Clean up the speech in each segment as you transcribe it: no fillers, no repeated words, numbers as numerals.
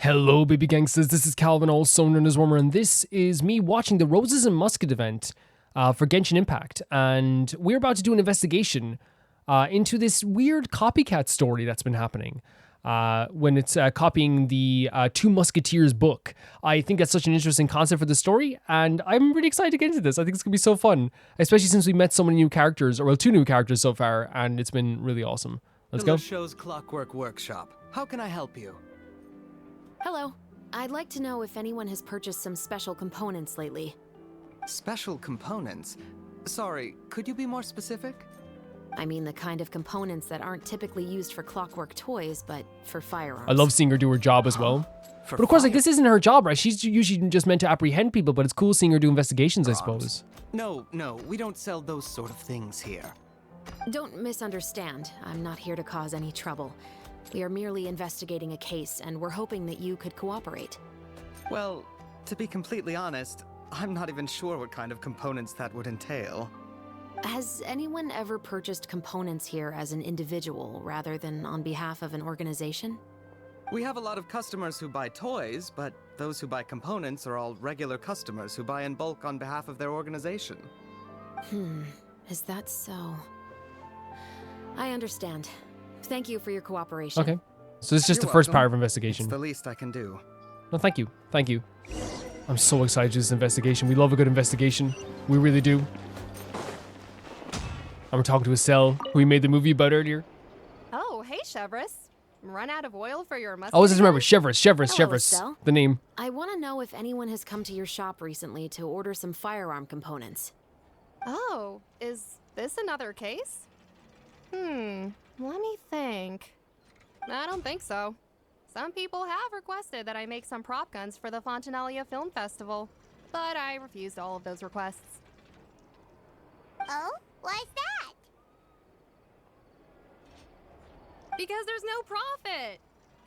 Hello, baby gangsters. This is Calvin, also known as Wormer, and this is me watching the Roses and Musket event for Genshin Impact. And we're about to do an investigation into this weird copycat story that's been happening when it's copying the Two Musketeers book. I think that's such an interesting concept for the story, and I'm really excited to get into this. I think it's going to be so fun, especially since we met so many new characters, or well, 2 new characters so far, and it's been really awesome. Let's go. Show's Clockwork Workshop. How can I help you? Hello. I'd like to know if anyone has purchased some special components lately. Special components? Sorry, could you be more specific? I mean the kind of components that aren't typically used for clockwork toys, but for firearms. I love seeing her do her job as well. But of course, like, this isn't her job, right? She's usually just meant to apprehend people, but it's cool seeing her do investigations, I suppose. No, we don't sell those sort of things here. Don't misunderstand. I'm not here to cause any trouble. We are merely investigating a case, and we're hoping that you could cooperate. Well, to be completely honest, I'm not even sure what kind of components that would entail. Has anyone ever purchased components here as an individual rather than on behalf of an organization? We have a lot of customers who buy toys, but those who buy components are all regular customers who buy in bulk on behalf of their organization. Is that so? I understand. Thank you for your cooperation. Okay. So this is just You're the first welcome. part of investigation. It's the least I can do. No, thank you. Thank you. I'm so excited to do this investigation. We love a good investigation. We really do. I'm talking to Estelle, who we made the movie about earlier. Oh, hey, Chevrolet. Run out of oil for your musket? I always just remember again? Chevrolet, Hello, Estelle. the name. I want to know if anyone has come to your shop recently to order some firearm components. Oh, is this another case? Let me think. I don't think so. Some people have requested that I make some prop guns for the Fontanalia Film Festival, but I refused all of those requests. Oh? Why's that? Because there's no profit!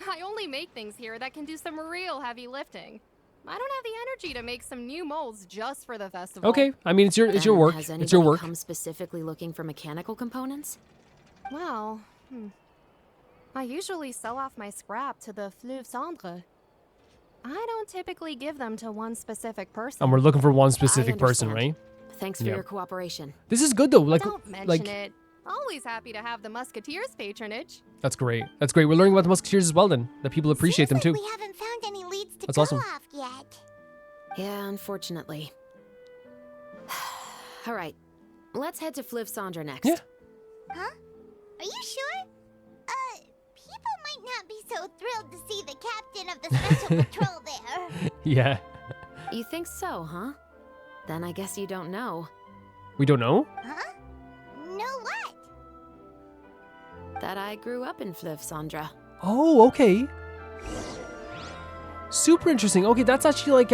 I only make things here that can do some real heavy lifting. I don't have the energy to make some new molds just for the festival. Okay, I mean, it's your Then work. Has It's your anybody work. come specifically looking for mechanical components? Well, I usually sell off my scrap to the fleuve cendre. I don't typically give them to one specific person. And we're looking for one I specific person, right? understand. Thanks for Yeah. your cooperation. This is good though. Don't mention like it. Always happy to have the Musketeers' patronage. that's great. That's great. We're learning about the Musketeers as well. Then that people appreciate them Seems too. like we haven't found any leads to That's go awesome. off yet. Yeah, unfortunately. All right, let's head to Fleuve Cendre next. Yeah. Huh? Are you sure? People might not be so thrilled to see the captain of the special patrol there. Yeah. You think so, huh? Then I guess you don't know We don't know. Huh? No what? that I grew up in Fleuve Cendre. Oh, okay. Super interesting. Okay, that's actually like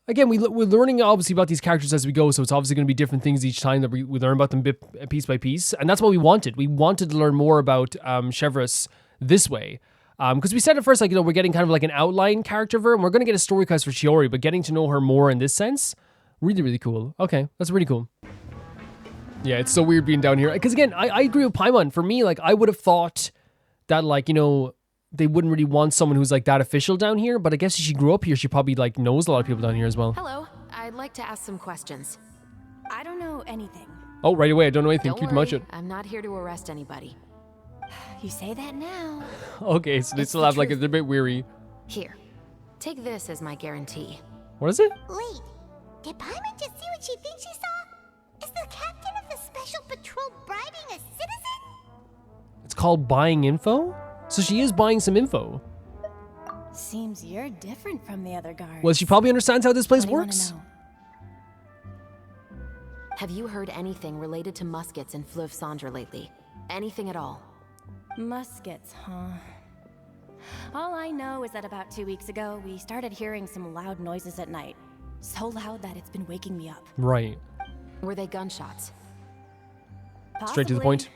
Again, we're learning obviously about these characters as we go, so it's obviously going to be different things each time that we learn about them piece by piece, and that's what we wanted. We wanted to learn more about Chevrolet this way, because we said at first, like, you know, we're getting kind of like an outline character of her, and we're going to get a story quest for Chiori, but getting to know her more in this sense, really, really cool. Okay, that's really cool. Yeah, it's so weird being down here, because again, I agree with Paimon. For me, like, I would have thought that, like, you know, they wouldn't really want someone who's like that official down here, but I guess if she grew up here, she probably like knows a lot of people down here as well. Hello, I'd like to ask some questions. I don't know anything. Oh, right away, I don't know anything. Don't Keep worry, much it. I'm not here to arrest anybody. You say that now. Okay, so they It's still the have like truth. they're a bit weary. Here, take this as my guarantee. What is it? Wait, did Paimon just see what she thinks she saw? Is the captain of the special patrol bribing a citizen? It's called buying info? So she is buying some info. Seems you're different from the other guards. Well, she probably understands how this place What do you wanna works. know? Have you heard anything related to muskets in Fleuve Cendre lately? Anything at all? Muskets, huh? All I know is that about 2 weeks ago, we started hearing some loud noises at night. So loud that it's been waking me up. Right. Were they gunshots? Straight to the Possibly. point.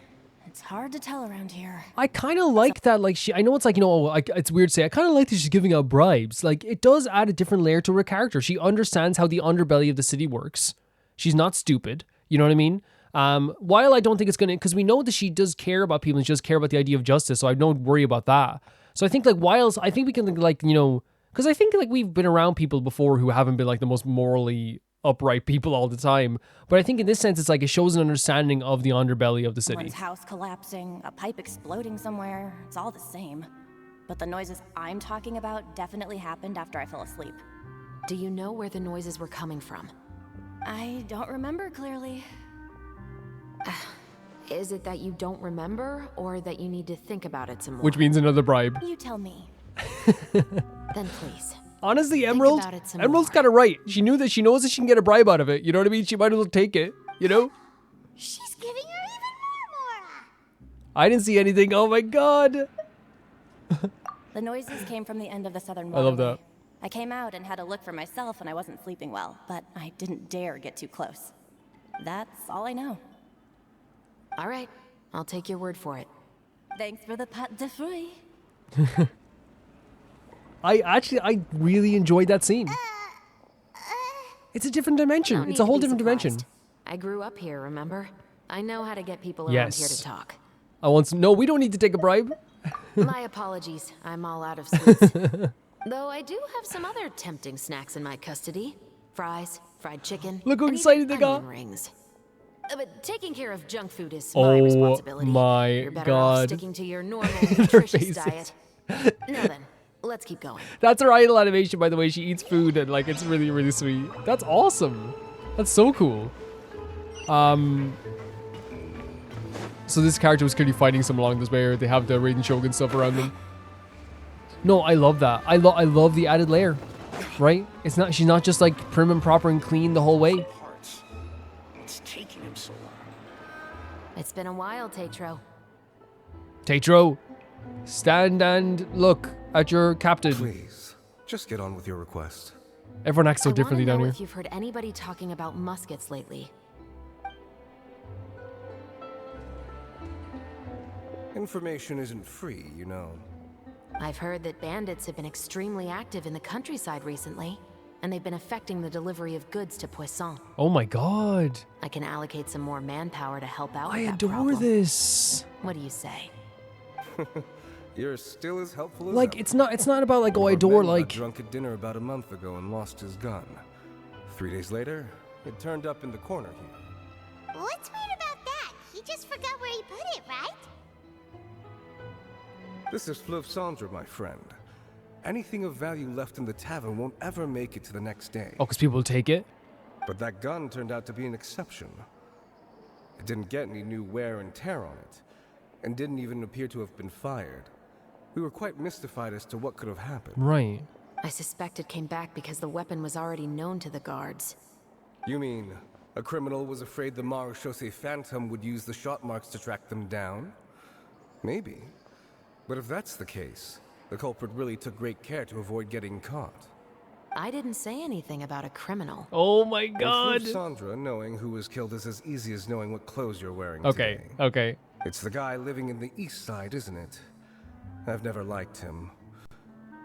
It's hard to tell around here. I kind of like that, like, I know it's like, you know, like, it's weird to say, I kind of like that she's giving out bribes. Like, it does add a different layer to her character. She understands how the underbelly of the city works. She's not stupid, you know what I mean? While I don't think it's gonna, because we know that she does care about people and she does care about the idea of justice, so I don't worry about that. So I think like while I think we can like, you know, because I think like we've been around people before who haven't been like the most morally upright people all the time, but I think in this sense it's like it shows an understanding of the underbelly of the city. Someone's house collapsing, a pipe exploding somewhere. It's all the same. But the noises I'm talking about definitely happened after I fell asleep. Do you know where the noises were coming from? I don't remember clearly. Is it that you don't remember, or that you need to think about it some more? Which means another bribe. You tell me. Then please. Honestly, Think Emerald, about it some Emerald's more. kind of right. She knows that she can get a bribe out of it. You know what I mean? She might as well take it, you know? She's giving her even more Mora. I didn't see anything. Oh my god. The noises came from the end of the southern I love waterway. that. I came out and had a look for myself and I wasn't sleeping well, but I didn't dare get too close. That's all I know. All right, I'll take your word for it. Thanks for the pâte de fruits. I really enjoyed that scene. It's a different dimension. No It's need a to whole be different dimension. surprised. I grew up here, remember? I know how to get people around Yes. here to talk. I want some. No, we don't need to take a bribe. My apologies, I'm all out of sweets. Though I do have some other tempting snacks in my custody. Fries, fried chicken, Look how and excited even they got. onion rings. But taking care of junk food is Oh my responsibility. my You're better off God. sticking to your normal, nutritious faces. diet. Now then, let's keep going. That's her idol animation, by the way. She eats food and like it's really, really sweet. That's awesome. That's so cool. So this character was clearly fighting some along this way, or they have the Raiden Shogun stuff around them. No, I love that. I love the added layer, right? It's not. She's not just like prim and proper and clean the whole way. Parts. What's taking him so long? It's been a while, Tetro. Tetro, stand and look at your captain. Please, just get on with your request. Everyone acts so I differently wanna down know here. if you've heard anybody talking about muskets lately. Information isn't free, you know. I've heard that bandits have been extremely active in the countryside recently, and they've been affecting the delivery of goods to Poisson. Oh my god. I can allocate some more manpower to help out I with that adore problem. this. What do you say? You're still as helpful as Like ever. it's not about like, oh, I Our adore man got like drunk at dinner about a month ago and lost his gun. 3 days later, it turned up in the corner here. What's weird about that? He just forgot where he put it, right? This is fleuve cendre, my friend. Anything of value left in the tavern won't ever make it to the next day. oh, because people will take it. But that gun turned out to be an exception. It didn't get any new wear and tear on it, and didn't even appear to have been fired. We were quite mystified as to what could have happened. Right. I suspect it came back because the weapon was already known to the guards. You mean a criminal was afraid the Marechaussee Phantom would use the shot marks to track them down? Maybe. But if that's the case, the culprit really took great care to avoid getting caught. I didn't say anything about a criminal. Oh my In god. fleuve cendre, knowing who was killed is as easy as knowing what clothes you're wearing Okay. today. Okay. It's the guy living in the east side, isn't it? I've never liked him.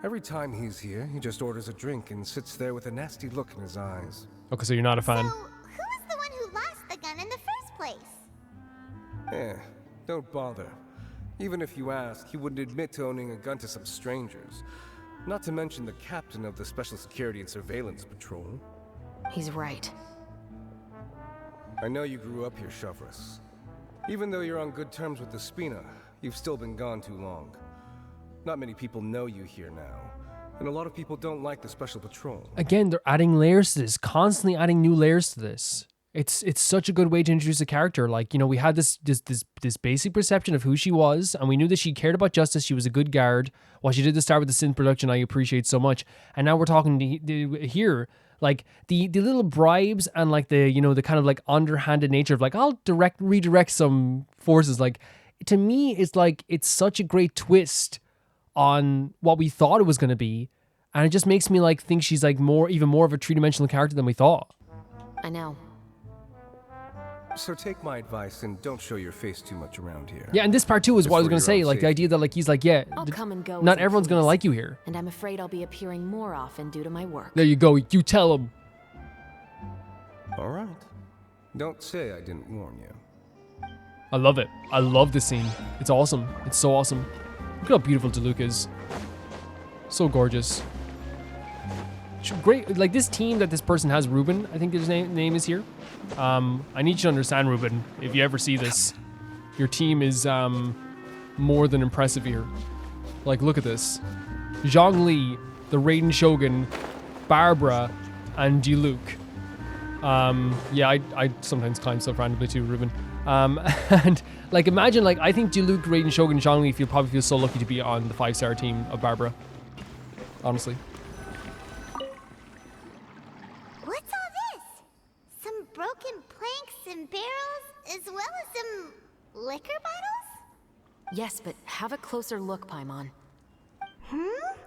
Every time he's here, he just orders a drink and sits there with a nasty look in his eyes. Okay, so you're not a So, fan. who was the one who lost the gun in the first place? Don't bother. Even if you ask, he wouldn't admit to owning a gun to some strangers. Not to mention the captain of the Special Security and Surveillance Patrol. He's right. I know you grew up here, Chevres. Even though you're on good terms with the Spina, you've still been gone too long. Not many people know you here now, and a lot of people don't like the Special Patrol. Again, they're adding layers to this, constantly adding new layers to this. It's such a good way to introduce a character. Like, you know, we had this basic perception of who she was, and we knew that she cared about justice. She was a good guard. While she did the start with the synth production, I appreciate so much. And now we're talking here, like the little bribes and like the, you know, the kind of like underhanded nature of like, I'll redirect some forces. Like, to me, it's like, it's such a great twist on what we thought it was going to be. And it just makes me like think she's like even more of a three-dimensional character than we thought. I know. So take my advice and don't show your face too much around here. Yeah, and this part too is Just what I was for going your to say. own Like the safety. idea that like he's like, yeah, I'll come and go. not as I everyone's going to please. like you here. And I'm afraid I'll be appearing more often due to my work. There you go. You tell him. All right. Don't say I didn't warn you. I love it. I love this scene. It's awesome. It's so awesome. Look at how beautiful Diluc is. So gorgeous. Great. Like this team that this person has, Ruben, I think his name is here. I need you to understand, Ruben, if you ever see this, your team is more than impressive here. Like, look at this. Zhongli, the Raiden Shogun, Barbara, and Diluc. Yeah, I sometimes climb stuff randomly too, Ruben. And like, imagine, like, I think Diluc, Raiden Shogun, and Zhongli probably feel so lucky to be on the 5-star team of Barbara. Honestly. What's all this? Some broken planks and barrels, as well as some liquor bottles? Yes, but have a closer look, Paimon.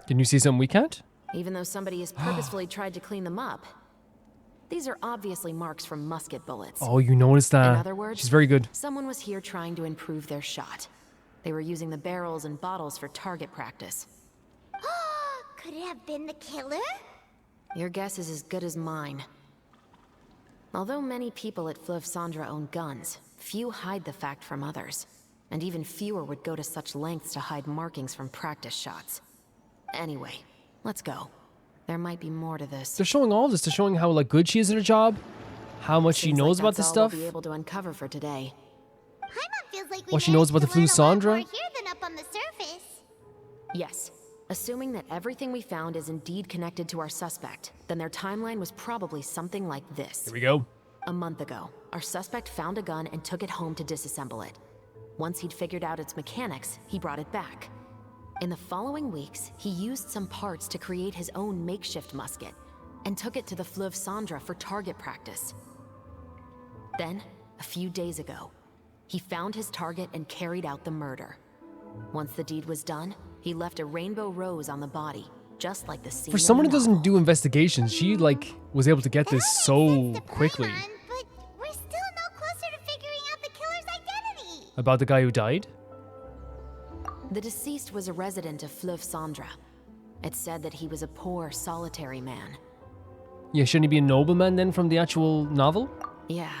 Can you see something we can't? Even though somebody has purposefully tried to clean them up. These are obviously marks from musket bullets. Oh, you noticed that. In other words, she's very good. Someone was here trying to improve their shot. They were using the barrels and bottles for target practice. Could it have been the killer? Your guess is as good as mine. Although many people at Fleuve Cendre own guns, few hide the fact from others. And even fewer would go to such lengths to hide markings from practice shots. Anyway, let's go. There might be more to this. They're showing all this. They're showing how like good she is at her job, how much she knows about this stuff. We'll be able to uncover for today. Paimon feels like What she knows about the fleuve Cendre. Here than up on the surface. Yes. Assuming that everything we found is indeed connected to our suspect, then their timeline was probably something like this. Here we go. A month ago, our suspect found a gun and took it home to disassemble it. Once he'd figured out its mechanics, he brought it back. In the following weeks, he used some parts to create his own makeshift musket and took it to the Fleuve Cendre for target practice. Then, a few days ago, he found his target and carried out the murder. Once the deed was done, he left a rainbow rose on the body, just like the scene. For someone who doesn't do investigations, she like was able to get this so quickly. But we're still no closer to figuring out the killer's identity. About the guy who died? The deceased was a resident of Fleuve Cendre. It's said that he was a poor, solitary man. Yeah, shouldn't he be a nobleman then from the actual novel? Yeah,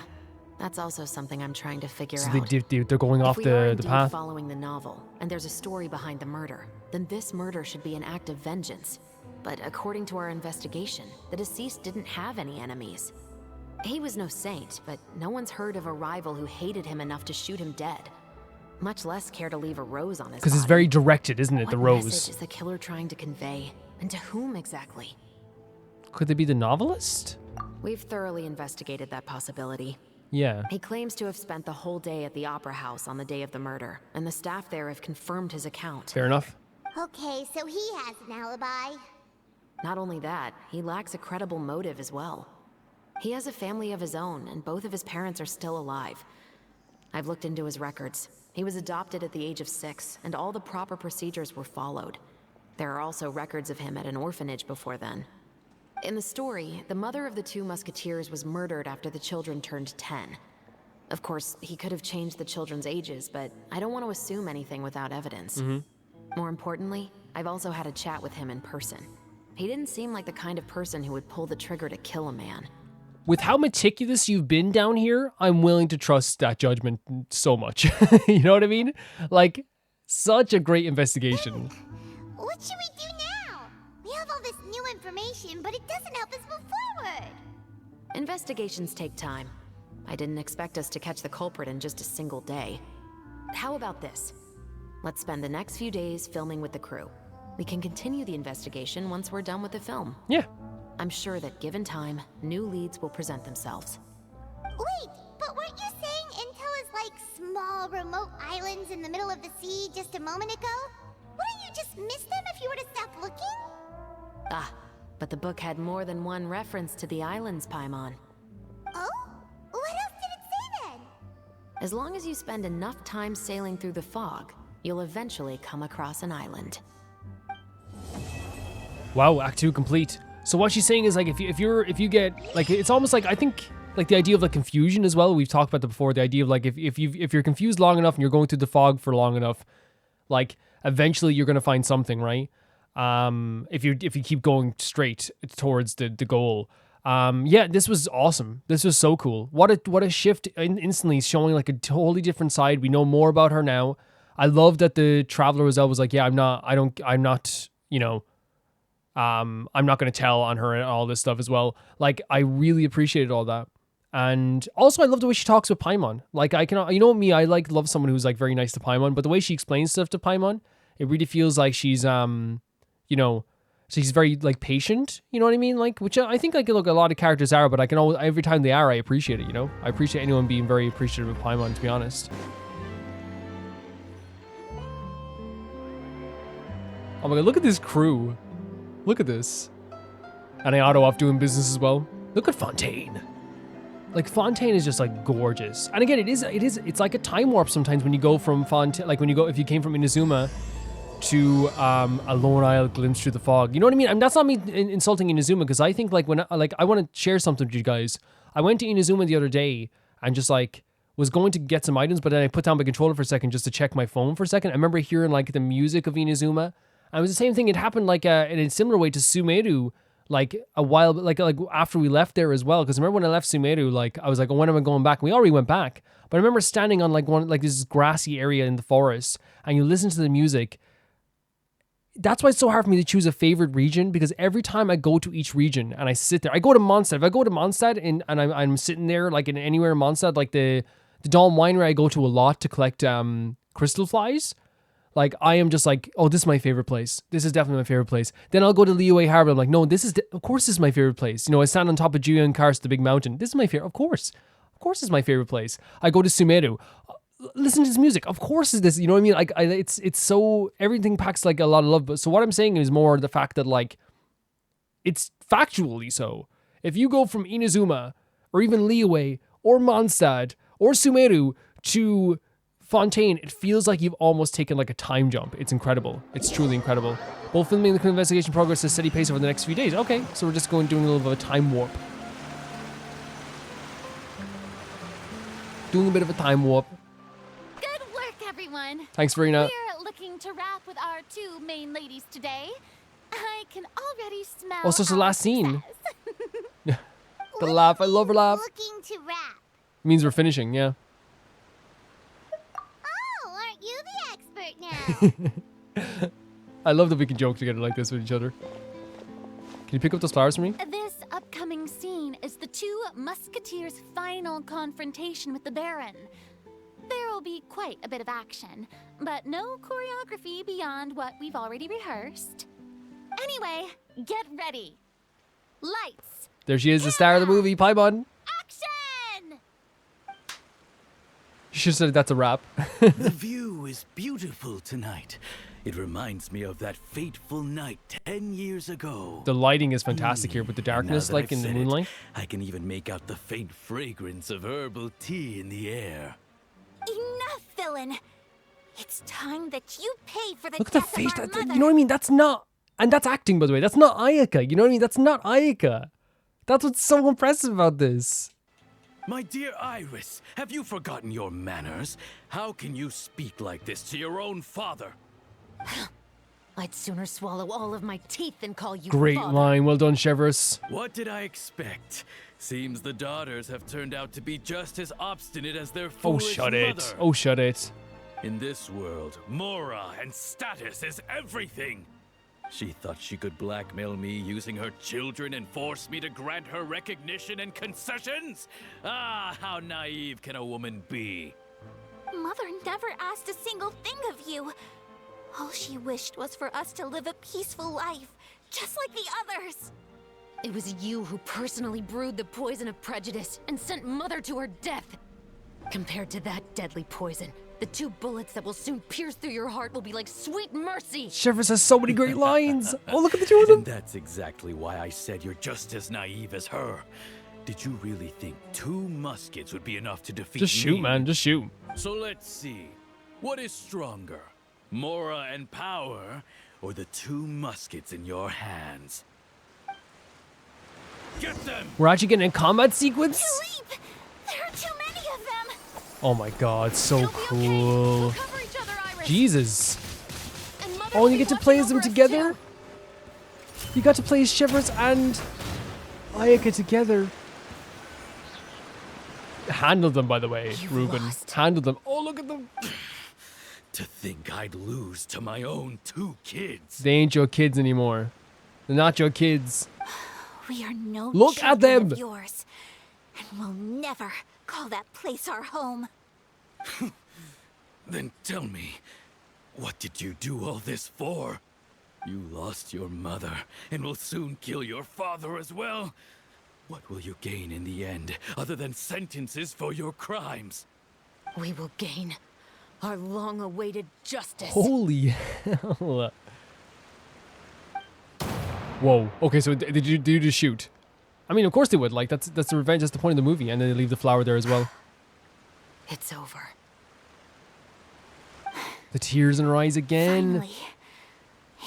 that's also something I'm trying to figure So out. they're going off If we are the indeed path. following the novel, and there's a story behind the murder, then this murder should be an act of vengeance. But according to our investigation, the deceased didn't have any enemies. He was no saint, but no one's heard of a rival who hated him enough to shoot him dead. Much less care to leave a rose on his Because it's body. very directed, isn't it? The What rose. message is the killer trying to convey? And to whom exactly? Could they be the novelist? We've thoroughly investigated that possibility. Yeah. He claims to have spent the whole day at the Opera House on the day of the murder, and the staff there have confirmed his account. Fair enough. Okay, so he has an alibi. Not only that, he lacks a credible motive as well. He has a family of his own, and both of his parents are still alive. I've looked into his records. He was adopted at the age of 6, and all the proper procedures were followed. There are also records of him at an orphanage before then. In the story, the mother of the 2 musketeers was murdered after the children turned 10. Of course, he could have changed the children's ages, but I don't want to assume anything without evidence. More importantly, I've also had a chat with him in person. He didn't seem like the kind of person who would pull the trigger to kill a man. With how meticulous you've been down here, I'm willing to trust that judgment so much. You know what I mean? Like, such a great investigation. What should we do now? We have all this new information, but it doesn't help us move forward. Investigations take time. I didn't expect us to catch the culprit in just a single day. How about this? Let's spend the next few days filming with the crew. We can continue the investigation once we're done with the film. Yeah. I'm sure that given time, new leads will present themselves. Wait, but weren't you saying Intel is like small, remote islands in the middle of the sea just a moment ago? Wouldn't you just miss them if you were to stop looking? Ah, but the book had more than one reference to the islands, Paimon. Oh? What else did it say then? As long as you spend enough time sailing through the fog, you'll eventually come across an island. Wow, Act 2 complete. So what she's saying is like if you get like, it's almost like, I think like the idea of like confusion as well. We've talked about that before. The idea of like if you're confused long enough and you're going through the fog for long enough, like eventually you're gonna find something, right? If you keep going straight towards the goal. Yeah, this was awesome. This was so cool. What a shift instantly, showing like a totally different side. We know more about her now. I love that the traveler was like, yeah, I'm not, you know, I'm not going to tell on her and all this stuff as well. Like, I really appreciated all that. And also, I love the way she talks with Paimon. Like, you know me, I love someone who's like very nice to Paimon, but the way she explains stuff to Paimon, it really feels like she's, you know, she's very like patient. You know what I mean? Like, which I think like, look, a lot of characters are, but I can always, every time they are, I appreciate it. You know, I appreciate anyone being very appreciative of Paimon, to be honest. Oh my god, look at this crew. Look at this. And I auto off doing business as well. Look at Fontaine. Like, Fontaine is just like gorgeous. And again, it's like a time warp sometimes when you go from Fontaine, like if you came from Inazuma to a lone isle glimpse through the fog. You know what I mean? And that's not me insulting Inazuma, because I think like I want to share something with you guys. I went to Inazuma the other day and just like was going to get some items, but then I put down my controller for a second just to check my phone for a second. I remember hearing like the music of Inazuma. And it was the same thing. It happened like in a similar way to Sumeru, like a while, like after we left there as well. Because remember when I left Sumeru, like I was like, oh, when am I going back? And we already went back. But I remember standing on like this grassy area in the forest, and you listen to the music. That's why it's so hard for me to choose a favorite region, because every time I go to each region and I sit there, I go to Mondstadt. If I go to Mondstadt and I'm sitting there like in anywhere in Mondstadt, like the Dawn Winery I go to a lot to collect crystal flies. Like, I am just like, oh, this is my favorite place. This is definitely my favorite place. Then I'll go to Liyue Harbor. I'm like, no, of course this is my favorite place. You know, I stand on top of Julian Karst, the big mountain. This is my favorite. Of course it's my favorite place. I go to Sumeru. Listen to this music. Of course is this. You know what I mean? Like, it's so, everything packs like a lot of love. But so what I'm saying is more the fact that like, it's factually so. If you go from Inazuma or even Liyue or Mondstadt or Sumeru to Fontaine, it feels like you've almost taken like a time jump. It's incredible. It's truly incredible. Both filming and the investigation progress at a steady pace over the next few days. Okay, so we're just doing a little bit of a time warp. Doing a bit of a time warp. Good work, everyone. Thanks, Verena. We're looking to wrap with our two main ladies today. I can already smell. Oh, so it's the last scene. success. The laugh. I love her laugh. Looking to wrap. It means we're finishing, yeah. Oh, aren't you the expert now? I love that we can joke together like this with each other. Can you pick up those flowers for me? This upcoming scene is the two musketeers' final confrontation with the Baron. There will be quite a bit of action, but no choreography beyond what we've already rehearsed. Anyway, get ready. Lights. There she is, the star of the movie, Paimon. Action! You should have said that's a wrap. The view is beautiful tonight. It reminds me of that fateful night 10 years ago. The lighting is fantastic here with the darkness, like in the moonlight. I can even make out the faint fragrance of herbal tea in the air. Enough, villain. It's time that you pay for the Look at the death face. of our You mother. know what I mean? That's not... And that's acting, by the way. That's not Ayaka. You know what I mean? That's not Ayaka. That's what's so impressive about this. My dear Iris, have you forgotten your manners? How can you speak like this to your own father? I'd sooner swallow all of my teeth than call you Great father. line. Well done, Chevreuse. What did I expect? Seems the daughters have turned out to be just as obstinate as their Oh, foolish shut mother. it. Oh, shut it. In this world, Mora and status is everything. She thought she could blackmail me using her children and force me to grant her recognition and concessions? Ah, how naive can a woman be? Mother never asked a single thing of you. All she wished was for us to live a peaceful life, just like the others. It was you who personally brewed the poison of prejudice and sent Mother to her death. Compared to that deadly poison, the 2 bullets that will soon pierce through your heart will be like sweet mercy. Chevreuse has so many great lines. Oh, look at the 2 of them. And that's exactly why I said you're just as naive as her. Did you really think 2 muskets would be enough to defeat Just shoot, me? man. Just shoot. So let's see. What is stronger? Mora and power, or the 2 muskets in your hands? Get them! We're actually getting a combat sequence? Leap! There are too many of them! Oh my god, so You'll be okay. cool. We'll cover each other, Iris. Jesus. And Mother Oh, will and you be get to watching play as them over us, together? too. You got to play as Chevreuse and... Ayaka together. Handled them, by the way, You've Ruben. lost. Handled them. Oh, look at them. To think I'd lose to my own 2 kids. They ain't your kids anymore. They're not your kids. We are no Look at children them. of yours, and we'll never call that place our home. Then tell me, what did you do all this for? You lost your mother, and will soon kill your father as well. What will you gain in the end, other than sentences for your crimes? We will gain our long-awaited justice. Holy hell. Whoa. Okay, so did you just shoot? I mean, of course they would. Like, that's the revenge. That's the point of the movie. And then they leave the flower there as well. It's over. The tears in her eyes again. Finally,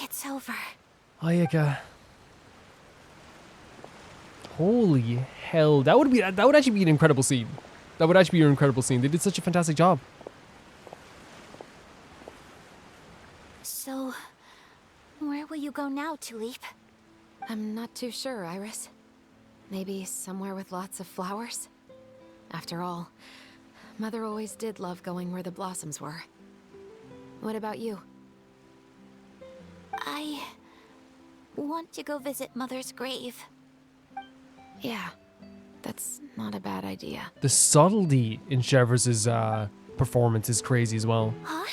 it's over. Ayaka. Holy hell. That would actually be an incredible scene. That would actually be an incredible scene. They did such a fantastic job. So, where will you go now, Tulip? I'm not too sure, Iris. Maybe somewhere with lots of flowers? After all, Mother always did love going where the blossoms were. What about you? I want to go visit Mother's grave. Yeah, that's not a bad idea. The subtlety in Chevre's performance is crazy as well. Huh?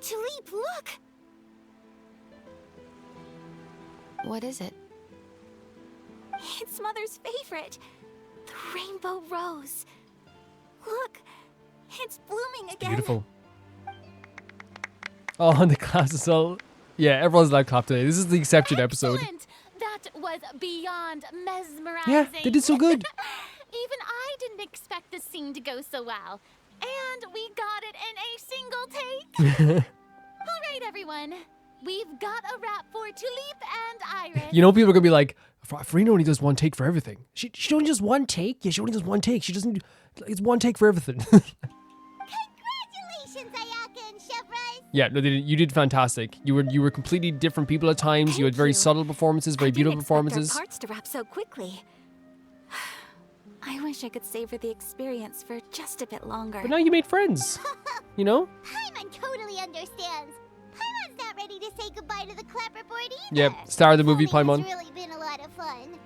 Tulip, look! What is it? It's Mother's favorite. The rainbow rose. Look, it's blooming again. Beautiful. Oh, and the class is all... Yeah, everyone's loud clap today. This is the exception episode. Excellent! That was beyond mesmerizing. Yeah, they did so good. Even I didn't expect the scene to go so well. And we got it in a single take. All right, everyone. We've got a wrap for Tulip and Iris. You know, people are going to be like, Farina only does one take for everything. She only does one take? Yeah, she only does one take. She doesn't... It's one take for everything. Congratulations, Ayaka and Chevres! Yeah, no, you did fantastic. You were completely different people at times. You had very subtle performances, very beautiful performances. Our parts to wrap so quickly. I wish I could savor the experience for just a bit longer. But now you made friends. You know? Paimon totally understands. Paimon's not ready to say goodbye to the clapperboard either. Yep, star of the movie, Filming Paimon. has really been a lot of fun.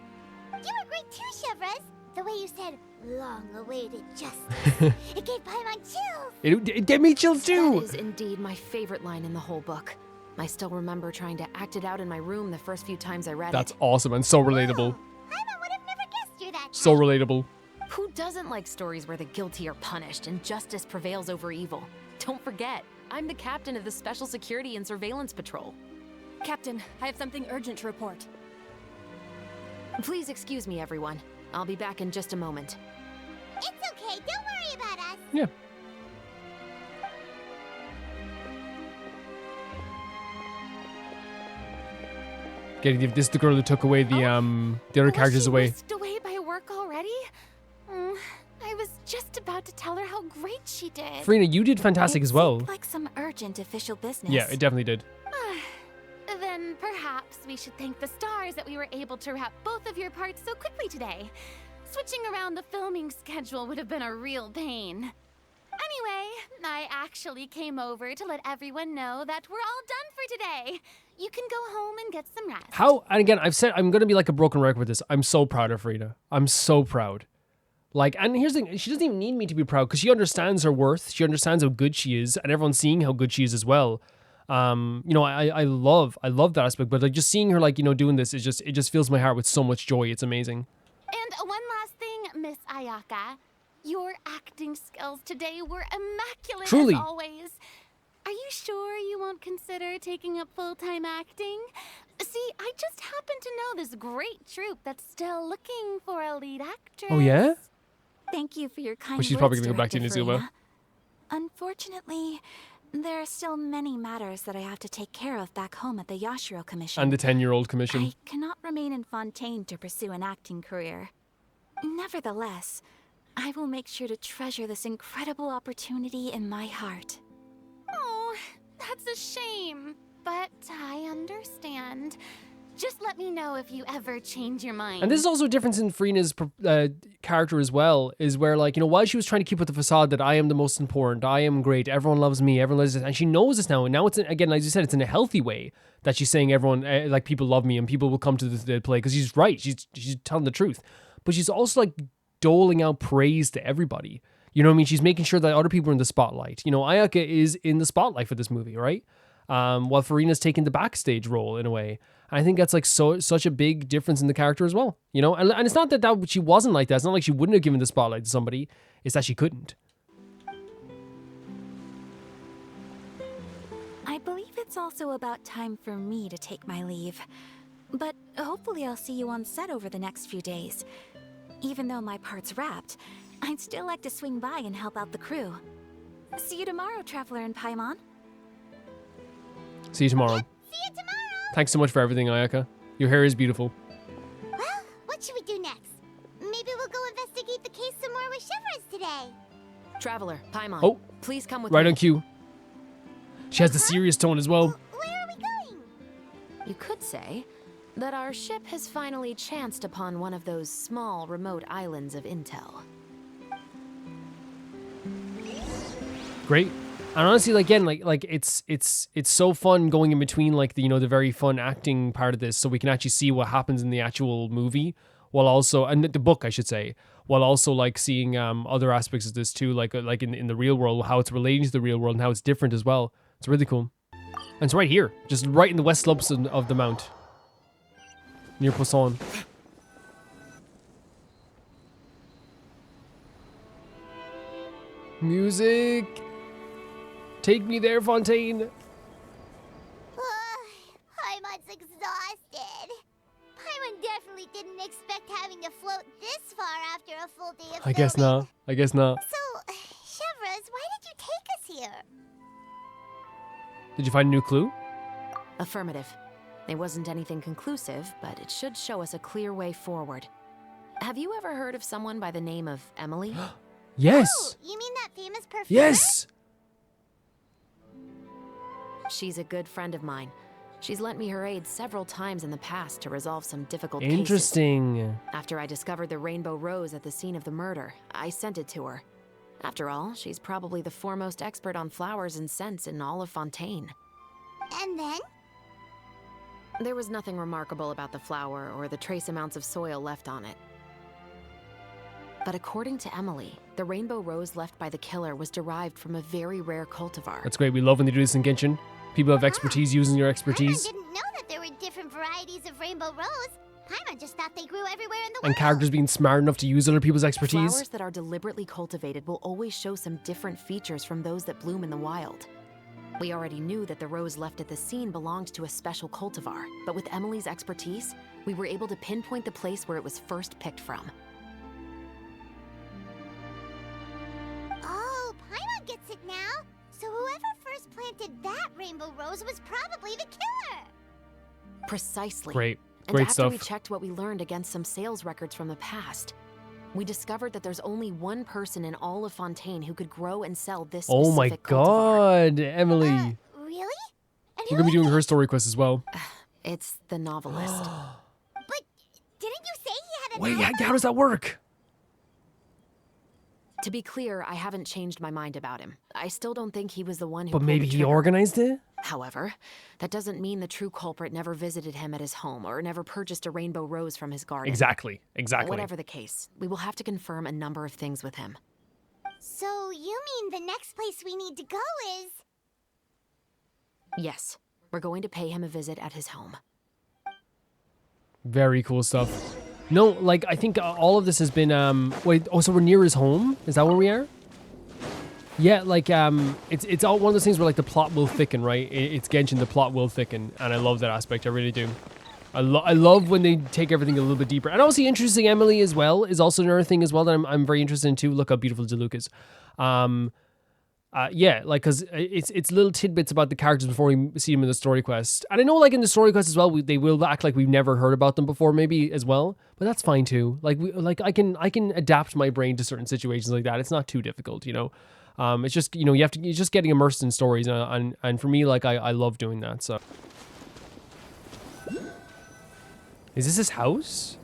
You were great too, Chevres. The way you said, long-awaited justice. It gave Paimon chills. It gave me chills That too. is indeed my favorite line in the whole book. I still remember trying to act it out in my room the first few times I read That's it. awesome and so relatable. Paimon would have never guessed you're that So type. relatable. Who doesn't like stories where the guilty are punished and justice prevails over evil? Don't forget, I'm the captain of the Special Security and Surveillance Patrol. Captain, I have something urgent to report. Please excuse me, everyone. I'll be back in just a moment. It's okay, don't worry about us. Yeah. This is the girl who took away the other characters away. Whisked away by work already? I was just about to tell her how great she did. Farina, you did fantastic It as well. seemed like some urgent official business. Yeah, it definitely did. Then perhaps we should thank the stars that we were able to wrap both of your parts so quickly today. Switching around the filming schedule would have been a real pain. Anyway, I actually came over to let everyone know that we're all done for today. You can go home and get some rest. How, and again, I've said I'm going to be like a broken record with this. I'm so proud of Farina. I'm so proud. Like, and here's the thing, she doesn't even need me to be proud because she understands her worth. She understands how good she is, and everyone's seeing how good she is as well. You know, I love that aspect, but like just seeing her like, you know, doing this, it just fills my heart with so much joy. It's amazing. And one last thing, Miss Ayaka. Your acting skills today were immaculate Truly. as always. Are you sure you won't consider taking up full-time acting? See, I just happen to know this great troupe that's still looking for a lead actress. Oh yeah? Thank you for your kind Well, she's words, probably going to go back to Director Inazuma. Farina. Unfortunately, there are still many matters that I have to take care of back home at the Yashiro Commission. And the 10-year-old commission. I cannot remain in Fontaine to pursue an acting career. Nevertheless, I will make sure to treasure this incredible opportunity in my heart. Oh, that's a shame. But I understand. Just let me know if you ever change your mind. And this is also a difference in Farina's character as well, is where, like, you know, while she was trying to keep with the facade that I am the most important, I am great, everyone loves me, everyone loves this, and she knows this now, and now it's, again, as you said, it's in a healthy way that she's saying everyone, like, people love me and people will come to the play, because she's right, she's telling the truth. But she's also, like, doling out praise to everybody. You know what I mean? She's making sure that other people are in the spotlight. You know, Ayaka is in the spotlight for this movie, right? While Farina's taking the backstage role in a way. I think that's like such a big difference in the character as well, you know? And it's not that she wasn't like that. It's not like she wouldn't have given the spotlight to somebody. It's that she couldn't. I believe it's also about time for me to take my leave. But hopefully I'll see you on set over the next few days. Even though my part's wrapped, I'd still like to swing by and help out the crew. See you tomorrow, Traveler and Paimon. See you tomorrow. See you tomorrow! Thanks so much for everything, Ayaka. Your hair is beautiful. Well, what should we do next? Maybe we'll go investigate the case some more with Chevres today. Traveler, Paimon. Oh, please come with right me. on cue. She has the serious tone as well. Where are we going? You could say that our ship has finally chanced upon one of those small, remote islands of intel. Great. And honestly, like, again, like it's so fun going in between, like, the, you know, the very fun acting part of this, so we can actually see what happens in the actual movie, while also, and the book, I should say, while also, like, seeing other aspects of this too, like in the real world, how it's relating to the real world and how it's different as well. It's really cool. And it's right here, just right in the west slopes of the mount, near Poisson. Music. Take me there, Fontaine. Paimon's exhausted. Paimon definitely didn't expect having to float this far after a full day of I guess filming. not. I guess not. So, Chevres, why did you take us here? Did you find a new clue? Affirmative. It wasn't anything conclusive, but it should show us a clear way forward. Have you ever heard of someone by the name of Emily? Yes. Oh, you mean that famous perfumer? Yes. She's a good friend of mine. She's lent me her aid several times in the past to resolve some difficult cases. Interesting. After I discovered the rainbow rose at the scene of the murder, I sent it to her. After all, she's probably the foremost expert on flowers and scents in all of Fontaine. And then? There was nothing remarkable about the flower or the trace amounts of soil left on it. But according to Emily, the rainbow rose left by the killer was derived from a very rare cultivar. That's great. We love when they do this in Genshin. People have expertise using your Paimon expertise. didn't know that there were different varieties of rainbow rose. Paimon just thought they grew everywhere in the And world. characters being smart enough to use other people's expertise. Flowers that are deliberately cultivated will always show some different features from those that bloom in the wild. We already knew that the rose left at the scene belonged to a special cultivar, but with Emily's expertise, we were able to pinpoint the place where it was first picked from. Oh, Paimon gets it now. So whoever first planted that rainbow rose was probably the killer. Precisely. Great. And Great after stuff. we checked what we learned against some sales records from the past, we discovered that there's only one person in all of Fontaine who could grow and sell this Oh my specific cultivar. god, Emily. Really? And We're who gonna be is doing he? her story quest as well. It's the novelist. But didn't you say he had a Wait, novel? how does that work? To be clear, I haven't changed my mind about him. I still don't think he was the one who But pulled maybe the he trigger. organized it? However, that doesn't mean the true culprit never visited him at his home or never purchased a rainbow rose from his garden. Exactly. Whatever the case, we will have to confirm a number of things with him. So you mean the next place we need to go is... Yes, we're going to pay him a visit at his home. Very cool stuff. No, like, I think all of this has been, wait, oh, so we're near his home? Is that where we are? Yeah, like, it's all one of those things where, like, the plot will thicken, right? It's Genshin, the plot will thicken, and I love that aspect, I really do. I love when they take everything a little bit deeper. And also introducing Emily as well is also another thing as well that I'm very interested in too. Look how beautiful Diluc is. Yeah, like, because it's little tidbits about the characters before we see them in the story quest. And I know, like, in the story quest as well, they will act like we've never heard about them before, maybe, as well. But that's fine too. Like, I can adapt my brain to certain situations like that. It's not too difficult, you know. It's just, you know, you're just getting immersed in stories, and for me, like, I love doing that. So Is this his house?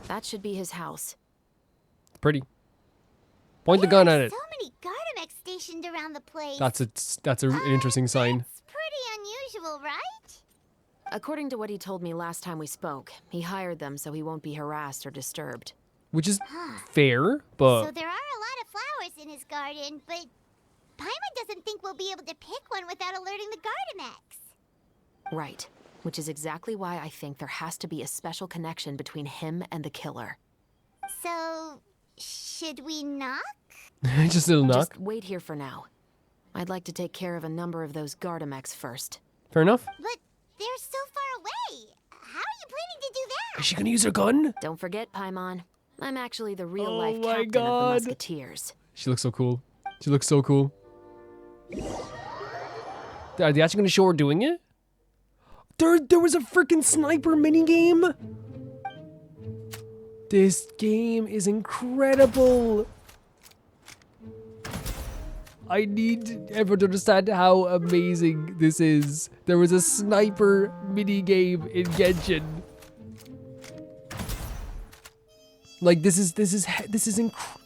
That should be his house. Pretty. Point the gun at it. So many Gardamex stationed around the place. That's an interesting sign. It's pretty unusual, right? According to what he told me last time we spoke, he hired them so he won't be harassed or disturbed. Which is fair, but So there are a lot of flowers in his garden, but Paimon doesn't think we'll be able to pick one without alerting the Gardamex. Right. Which is exactly why I think there has to be a special connection between him and the killer. So, should we knock? just a little knock. Just wait here for now. I'd like to take care of a number of those Gardamex first. Fair enough. But they're so far away. How are you planning to do that? Is she gonna use her gun? Don't forget, Paimon. I'm actually the real-life Oh my captain of the God. Musketeers. She looks so cool. She looks so cool. Are they actually gonna show her doing it? There was a freaking sniper minigame? This game is incredible. I need everyone to understand how amazing this is. There was a sniper minigame in Genshin. Like this is incredible.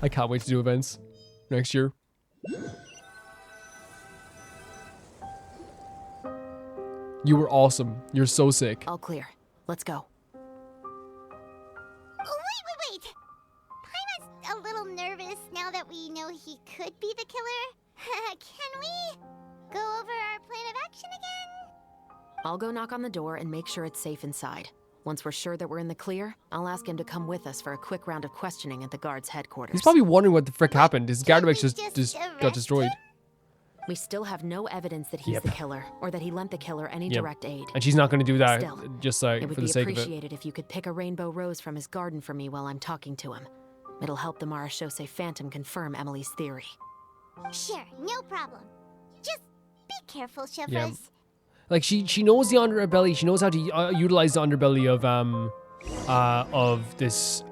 I can't wait to do events next year. You were awesome. You're so sick. All clear. Let's go. Wait. Paimon's a little nervous now that we know he could be the killer. Can we go over our plan of action again? I'll go knock on the door and make sure it's safe inside. Once we're sure that we're in the clear, I'll ask him to come with us for a quick round of questioning at the guard's headquarters. He's probably wondering what the frick happened. His Gardamex just got arrest destroyed. We still have no evidence that he's Yep. the killer, or that he lent the killer any Yep. direct aid. And she's not going to do that Still, just It would for be the sake of it. appreciated if you could pick a rainbow rose from his garden for me while I'm talking to him. It'll help the Marachose Phantom confirm Emily's theory. Sure, no problem. Just be careful, Chevres. Yeah. Like she knows the underbelly. She knows how to utilize the underbelly of this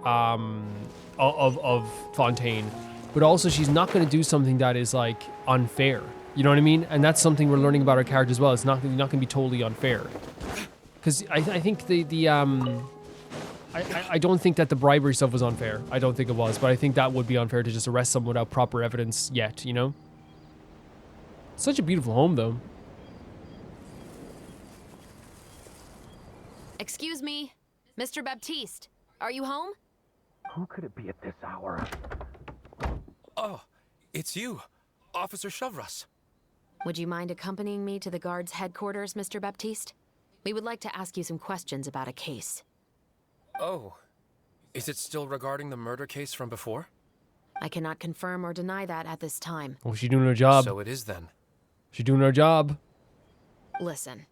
of Fontaine, but also she's not going to do something that is like unfair. You know what I mean? And that's something we're learning about our character as well. It's not going to be totally unfair. Because I think I don't think that the bribery stuff was unfair. I don't think it was, but I think that would be unfair to just arrest someone without proper evidence yet. You know? Such a beautiful home, though. Excuse me, Mr. Baptiste. Are you home? Who could it be at this hour? Oh, it's you, Officer Chevres. Would you mind accompanying me to the guard's headquarters, Mr. Baptiste? We would like to ask you some questions about a case. Oh, is it still regarding the murder case from before? I cannot confirm or deny that at this time. Oh, she's doing her job. So it is then. She's doing her job. Listen,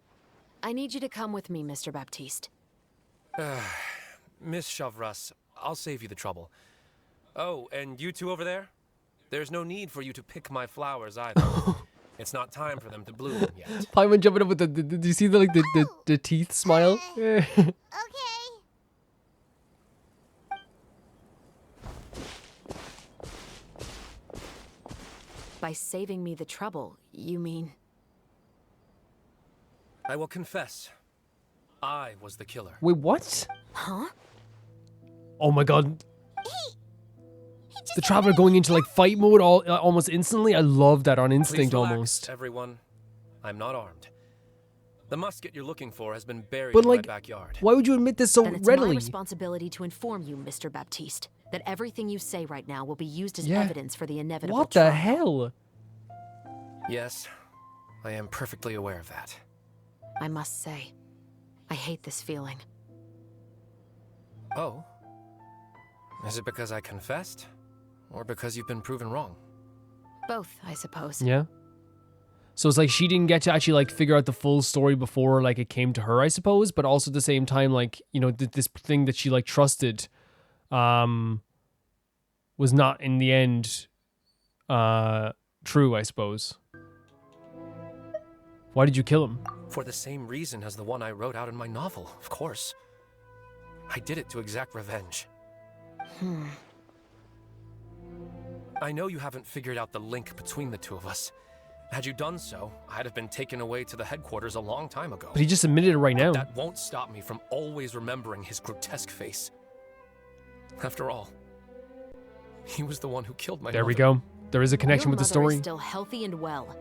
I need you to come with me, Mr. Baptiste. Miss Chevres, I'll save you the trouble. Oh, and you two over there? There's no need for you to pick my flowers either. It's not time for them to bloom yet. Paimon jumping up with the do you see the teeth smile? Okay. By saving me the trouble, you mean... I will confess. I was the killer. Wait, what? Huh? Oh my god. He just The Traveler going into like fight mode almost instantly. I love that on instinct Please relax, almost. everyone. I'm not armed. The musket you're looking for has been buried But in like, my backyard. why would you admit this so Then it's my readily? responsibility to inform you, Mr. Baptiste, that everything you say right now will be used as Yeah. evidence for the inevitable What the trial. hell? Yes, I am perfectly aware of that. I must say, I hate this feeling. Oh? Is it because I confessed? Or because you've been proven wrong? Both, I suppose. Yeah. So it's like she didn't get to actually like figure out the full story before like it came to her, I suppose. But also at the same time, like, you know, this thing that she like trusted, was not in the end, true, I suppose. Why did you kill him? For the same reason as the one I wrote out in my novel, of course. I did it to exact revenge. I know you haven't figured out the link between the two of us, Had you done so, I'd have been taken away to the headquarters a long time ago. But he just admitted it right now. That won't stop me from always remembering his grotesque face. After all, he was the one who killed my mother. There we go. There is a connection with the Your mother story. is still healthy and well.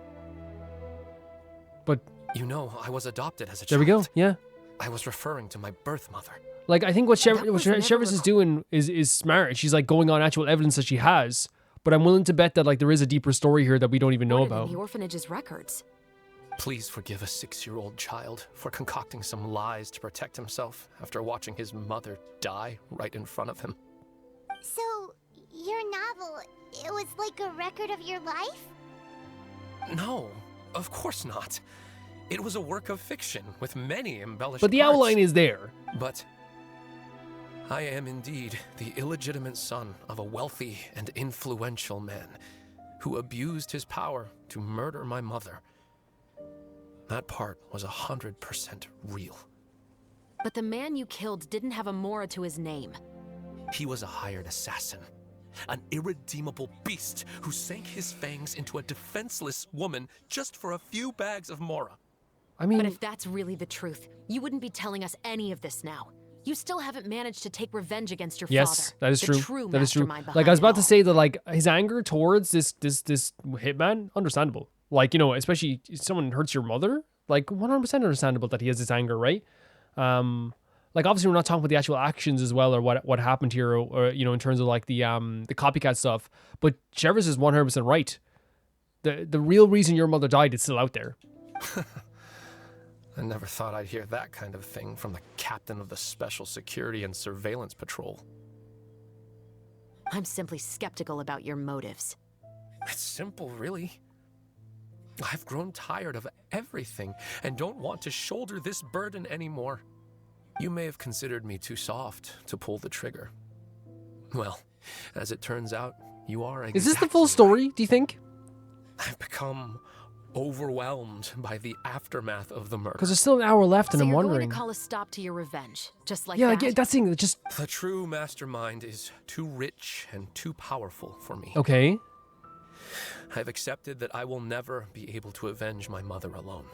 But You know, I was adopted as a there child. we go. Yeah. I was referring to my birth mother. Like, I think what That was never Shevris is doing is smart. She's like going on actual evidence that she has. But I'm willing to bet that like there is a deeper story here that we don't even know Recorded in about. the orphanage's records. Please forgive a 6-year-old child for concocting some lies to protect himself after watching his mother die right in front of him. So, your novel, it was like a record of your life? No, of course not. It was a work of fiction with many embellished But the parts. outline is there. But I am indeed the illegitimate son of a wealthy and influential man who abused his power to murder my mother. That part was 100% real. But the man you killed didn't have a Mora to his name. He was a hired assassin, an irredeemable beast who sank his fangs into a defenseless woman just for a few bags of Mora. I mean, But if that's really the truth, you wouldn't be telling us any of this now. You still haven't managed to take revenge against your yes, father. that is the true. True That is true. mastermind Like I was behind about it to say that like his anger towards this hitman, understandable. Like, you know, especially if someone hurts your mother, like 100% understandable that he has this anger, right? Like obviously we're not talking about the actual actions as well or what happened here or you know in terms of like the copycat stuff. But Shevris is 100% right. The real reason your mother died is still out there. I never thought I'd hear that kind of thing from the captain of the Special Security and Surveillance Patrol. I'm simply skeptical about your motives. It's simple, really. I've grown tired of everything and don't want to shoulder this burden anymore. You may have considered me too soft to pull the trigger. Well, as it turns out, you are exactly Is this the full story, do you think? I've become overwhelmed by the aftermath of the murder. Because there's still an hour left and So I'm you're wondering. going to call a stop to your revenge, just like Yeah, that? like, that's the thing, just... The true mastermind is too rich and too powerful for me. Okay. I've accepted that I will never be able to avenge my mother alone.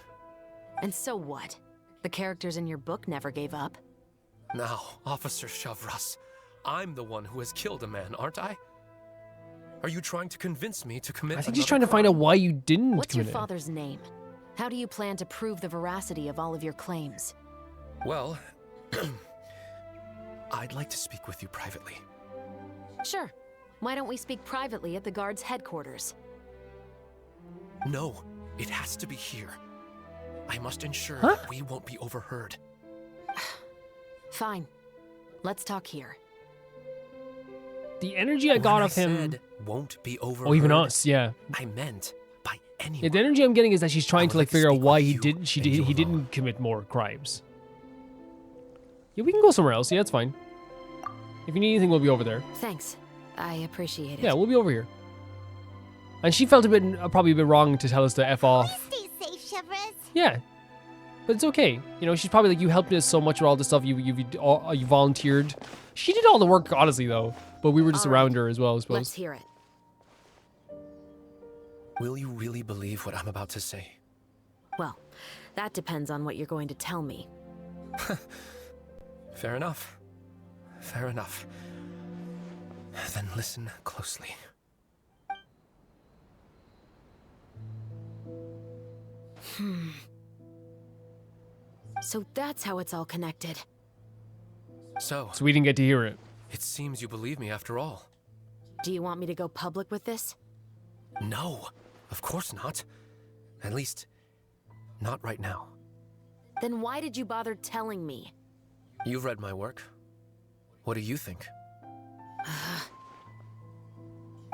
And so what? The characters in your book never gave up. Now, Officer Shavras, I'm the one who has killed a man, aren't I? Are you trying to convince me to commit I think he's another trying to find out crime? why you didn't What's your commit it. father's name? How do you plan to prove the veracity of all of your claims? Well, I'd like to speak with you privately. Sure. Why don't we speak privately at the guard's headquarters? No, it has to be here. I must ensure Huh? that we won't be overheard. Fine. Let's talk here. The energy I got When off him... said won't be overheard, Oh, even us, yeah. I meant by anyone. Yeah, the energy I'm getting is that she's trying would to like like to figure out speak why with he you didn't. and you He didn't alone. commit more crimes. Yeah, we can go somewhere else. Yeah, it's fine. If you need anything, we'll be over there. Thanks. I appreciate it. Yeah, we'll be over here. And she felt probably a bit wrong to tell us to f off. Stay safe, Chevres. Yeah, but it's okay. You know, she's probably like, you helped us so much with all this stuff. You volunteered. She did all the work, honestly, though. But we were just All right. around her as well, I Let's suppose. hear it. Will you really believe what I'm about to say? Well, that depends on what you're going to tell me. Fair enough. Fair enough. Then listen closely. So that's how it's all connected. So, So we didn't get to hear it. it seems you believe me after all. Do you want me to go public with this? No, of course not. At least, not right now. Then why did you bother telling me? You've read my work. What do you think?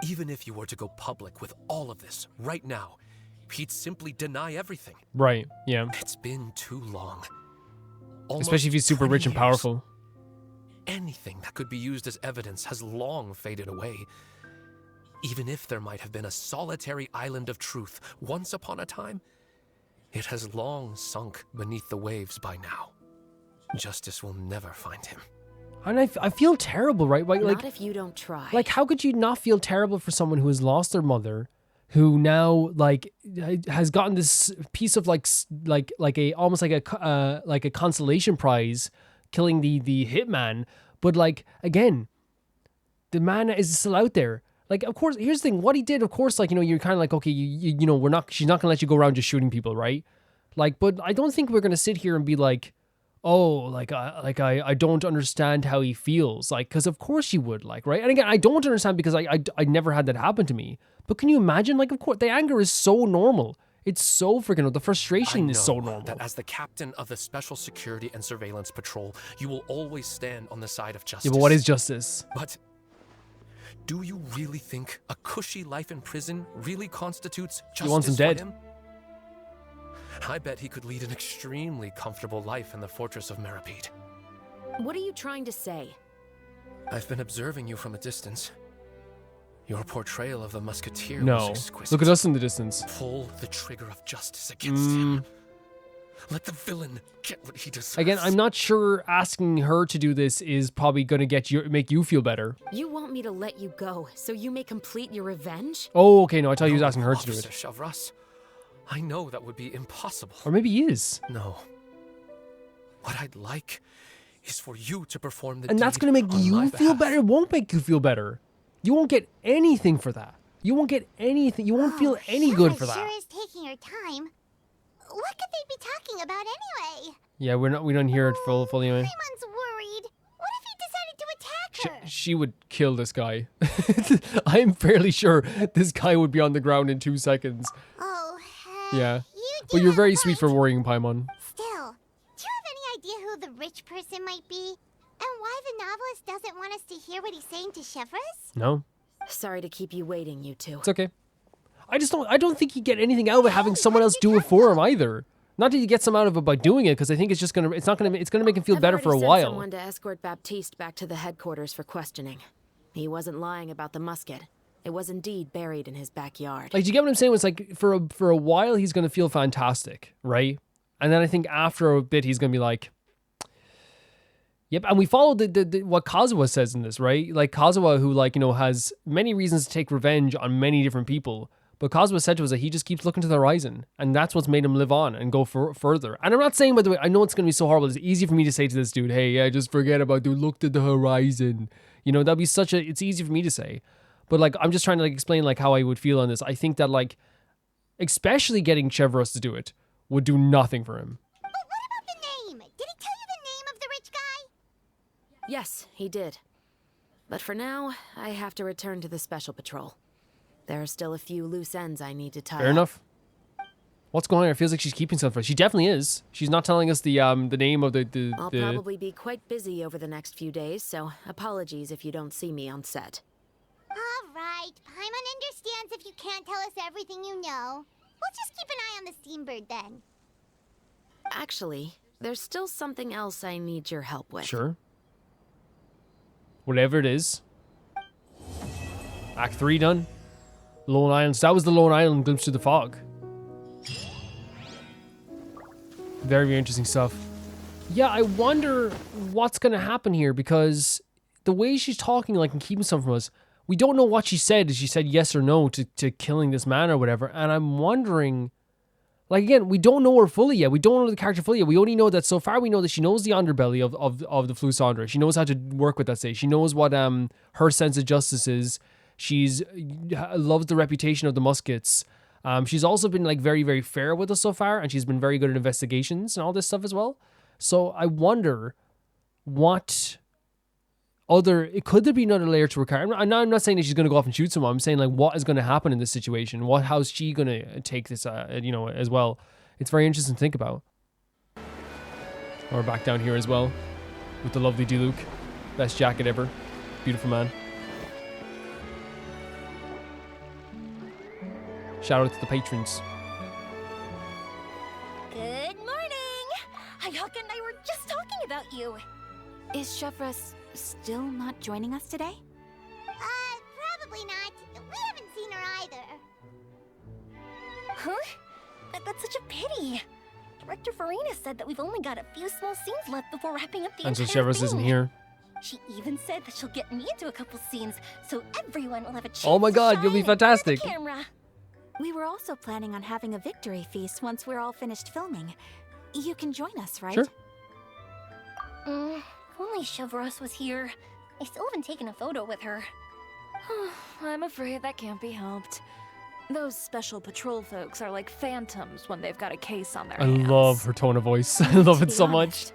Even if you were to go public with all of this right now, he'd simply deny everything. Right, yeah. It's been too long. Almost Especially if he's super 20 rich and years. powerful. Anything that could be used as evidence has long faded away. Even if there might have been a solitary island of truth once upon a time, it has long sunk beneath the waves by now. Justice will never find him. And I feel terrible, right? Like, Not if you don't try. like, how could you not feel terrible for someone who has lost their mother who now like has gotten this piece of like a almost like a consolation prize, killing the hitman. But like again, the man is still out there. Like, of course, here's the thing. What he did, of course, like, you know, you're kind of like, okay, you know, she's not gonna let you go around just shooting people, right? Like, but I don't think we're gonna sit here and be like, oh, like I don't understand how he feels, like, because of course you would, like, right? And again, I don't understand because I never had that happen to me. But can you imagine? Like, of course, the anger is so normal. It's so freaking, the frustration is so normal. That as the captain of the Special Security and Surveillance Patrol, you will always stand on the side of justice. Yeah, but what is justice? But do you really think a cushy life in prison really constitutes justice He wants him dead. for him? I bet he could lead an extremely comfortable life in the fortress of Meripede. What are you trying to say? I've been observing you from a distance. Your portrayal of the musketeer was No. exquisite. Look at us in the distance. Pull the trigger of justice against him. Let the villain get what he deserves. Again, I'm not sure asking her to do this is probably going to make you feel better. You want me to let you go so you may complete your revenge? Oh, okay. No, I thought he was asking her to do Officer it. Chavras, I know that would be impossible. Or maybe he is. No. What I'd like is for you to perform the And that's deed going to make on you my feel behalf. better. It won't make you feel better. You won't get anything for that. You won't get anything. You won't feel any good for that. Sure is taking her time. What could they be talking about anyway? Yeah, we don't hear it fully anyway. Paimon's worried. What if he decided to attack her? She would kill this guy. I'm fairly sure this guy would be on the ground in 2 seconds. Oh, Yeah. you do But you're have very a sweet point. for worrying Paimon. Still, do you have any idea who the rich person might be? And why the novelist doesn't want us to hear what he's saying to Chevres? No, Sorry to keep you waiting, you two. it's okay. I don't think you get anything out of it having someone else do it for him either. Not that you get some out of it by doing it, because I think it's gonna make him feel better for a I've already while. sent someone to escort Baptiste back to the headquarters for questioning. He wasn't lying about the musket. It was indeed buried in his backyard. Like, do you get what I'm saying? It's like for a while he's gonna feel fantastic, right? And then I think after a bit he's gonna be like, yep. And we follow the what Kazuha says in this, right? Like Kazuha, who, like, you know, has many reasons to take revenge on many different people. But Kazuha said to us that he just keeps looking to the horizon, and that's what's made him live on and go further. And I'm not saying, by the way, I know it's gonna be so horrible. It's easy for me to say to this dude, "Hey, yeah, just forget about dude. Look to the horizon." You know, that'd be it's easy for me to say. But like, I'm just trying to like explain like how I would feel on this. I think that like, especially getting Chevros to do it would do nothing for him. But what about the name? Did he tell you the name of the rich guy? Yes, he did. But for now, I have to return to the Special Patrol. There are still a few loose ends I need to tie Fair up. enough. What's going on? It feels like she's keeping something. She definitely is. She's not telling us the name of the. I'll probably be quite busy over the next few days, so apologies if you don't see me on set. All right. Paimon understands if you can't tell us everything you know. We'll just keep an eye on the steambird then. Actually, there's still something else I need your help with. Sure. Whatever it is. Act 3 done. Lone Islands. That was the Lone Island glimpse through the fog. Very, very interesting stuff. Yeah, I wonder what's going to happen here, because the way she's talking, like, and keeping something from us, we don't know what she said. She said yes or no to killing this man or whatever. And I'm wondering, like, again, we don't know her fully yet. We don't know the character fully yet. We only know that so far we know that she knows the underbelly of the fleuve cendre. She knows how to work with that, say. She knows what her sense of justice is. She's loves the reputation of the Muskets. She's also been like very, very fair with us so far, and she's been very good at investigations and all this stuff as well. So I wonder what could there be another layer to her character? I'm not saying that she's going to go off and shoot someone. I'm saying like what is going to happen in this situation? How's she going to take this, as well? It's very interesting to think about. We're back down here as well with the lovely Diluc. Best jacket ever. Beautiful man. Shout out to the patrons. Good morning! Hayaka and I were just talking about you. Is Chevres still not joining us today? Probably not. We haven't seen her either. Huh? That's such a pity. Director Farina said that we've only got a few small scenes left before wrapping up the And so entire Chevres thing. isn't here. She even said that she'll get me into a couple scenes, so everyone will have a chance Oh my to god, shine you'll be in front of fantastic. the camera. We were also planning on having a victory feast once we're all finished filming. You can join us, right? Sure. If only Chevreuse was here. I still haven't taken a photo with her. I'm afraid that can't be helped. Those special patrol folks are like phantoms when they've got a case on their I hands. love her tone of voice. I love To it be so much. honest,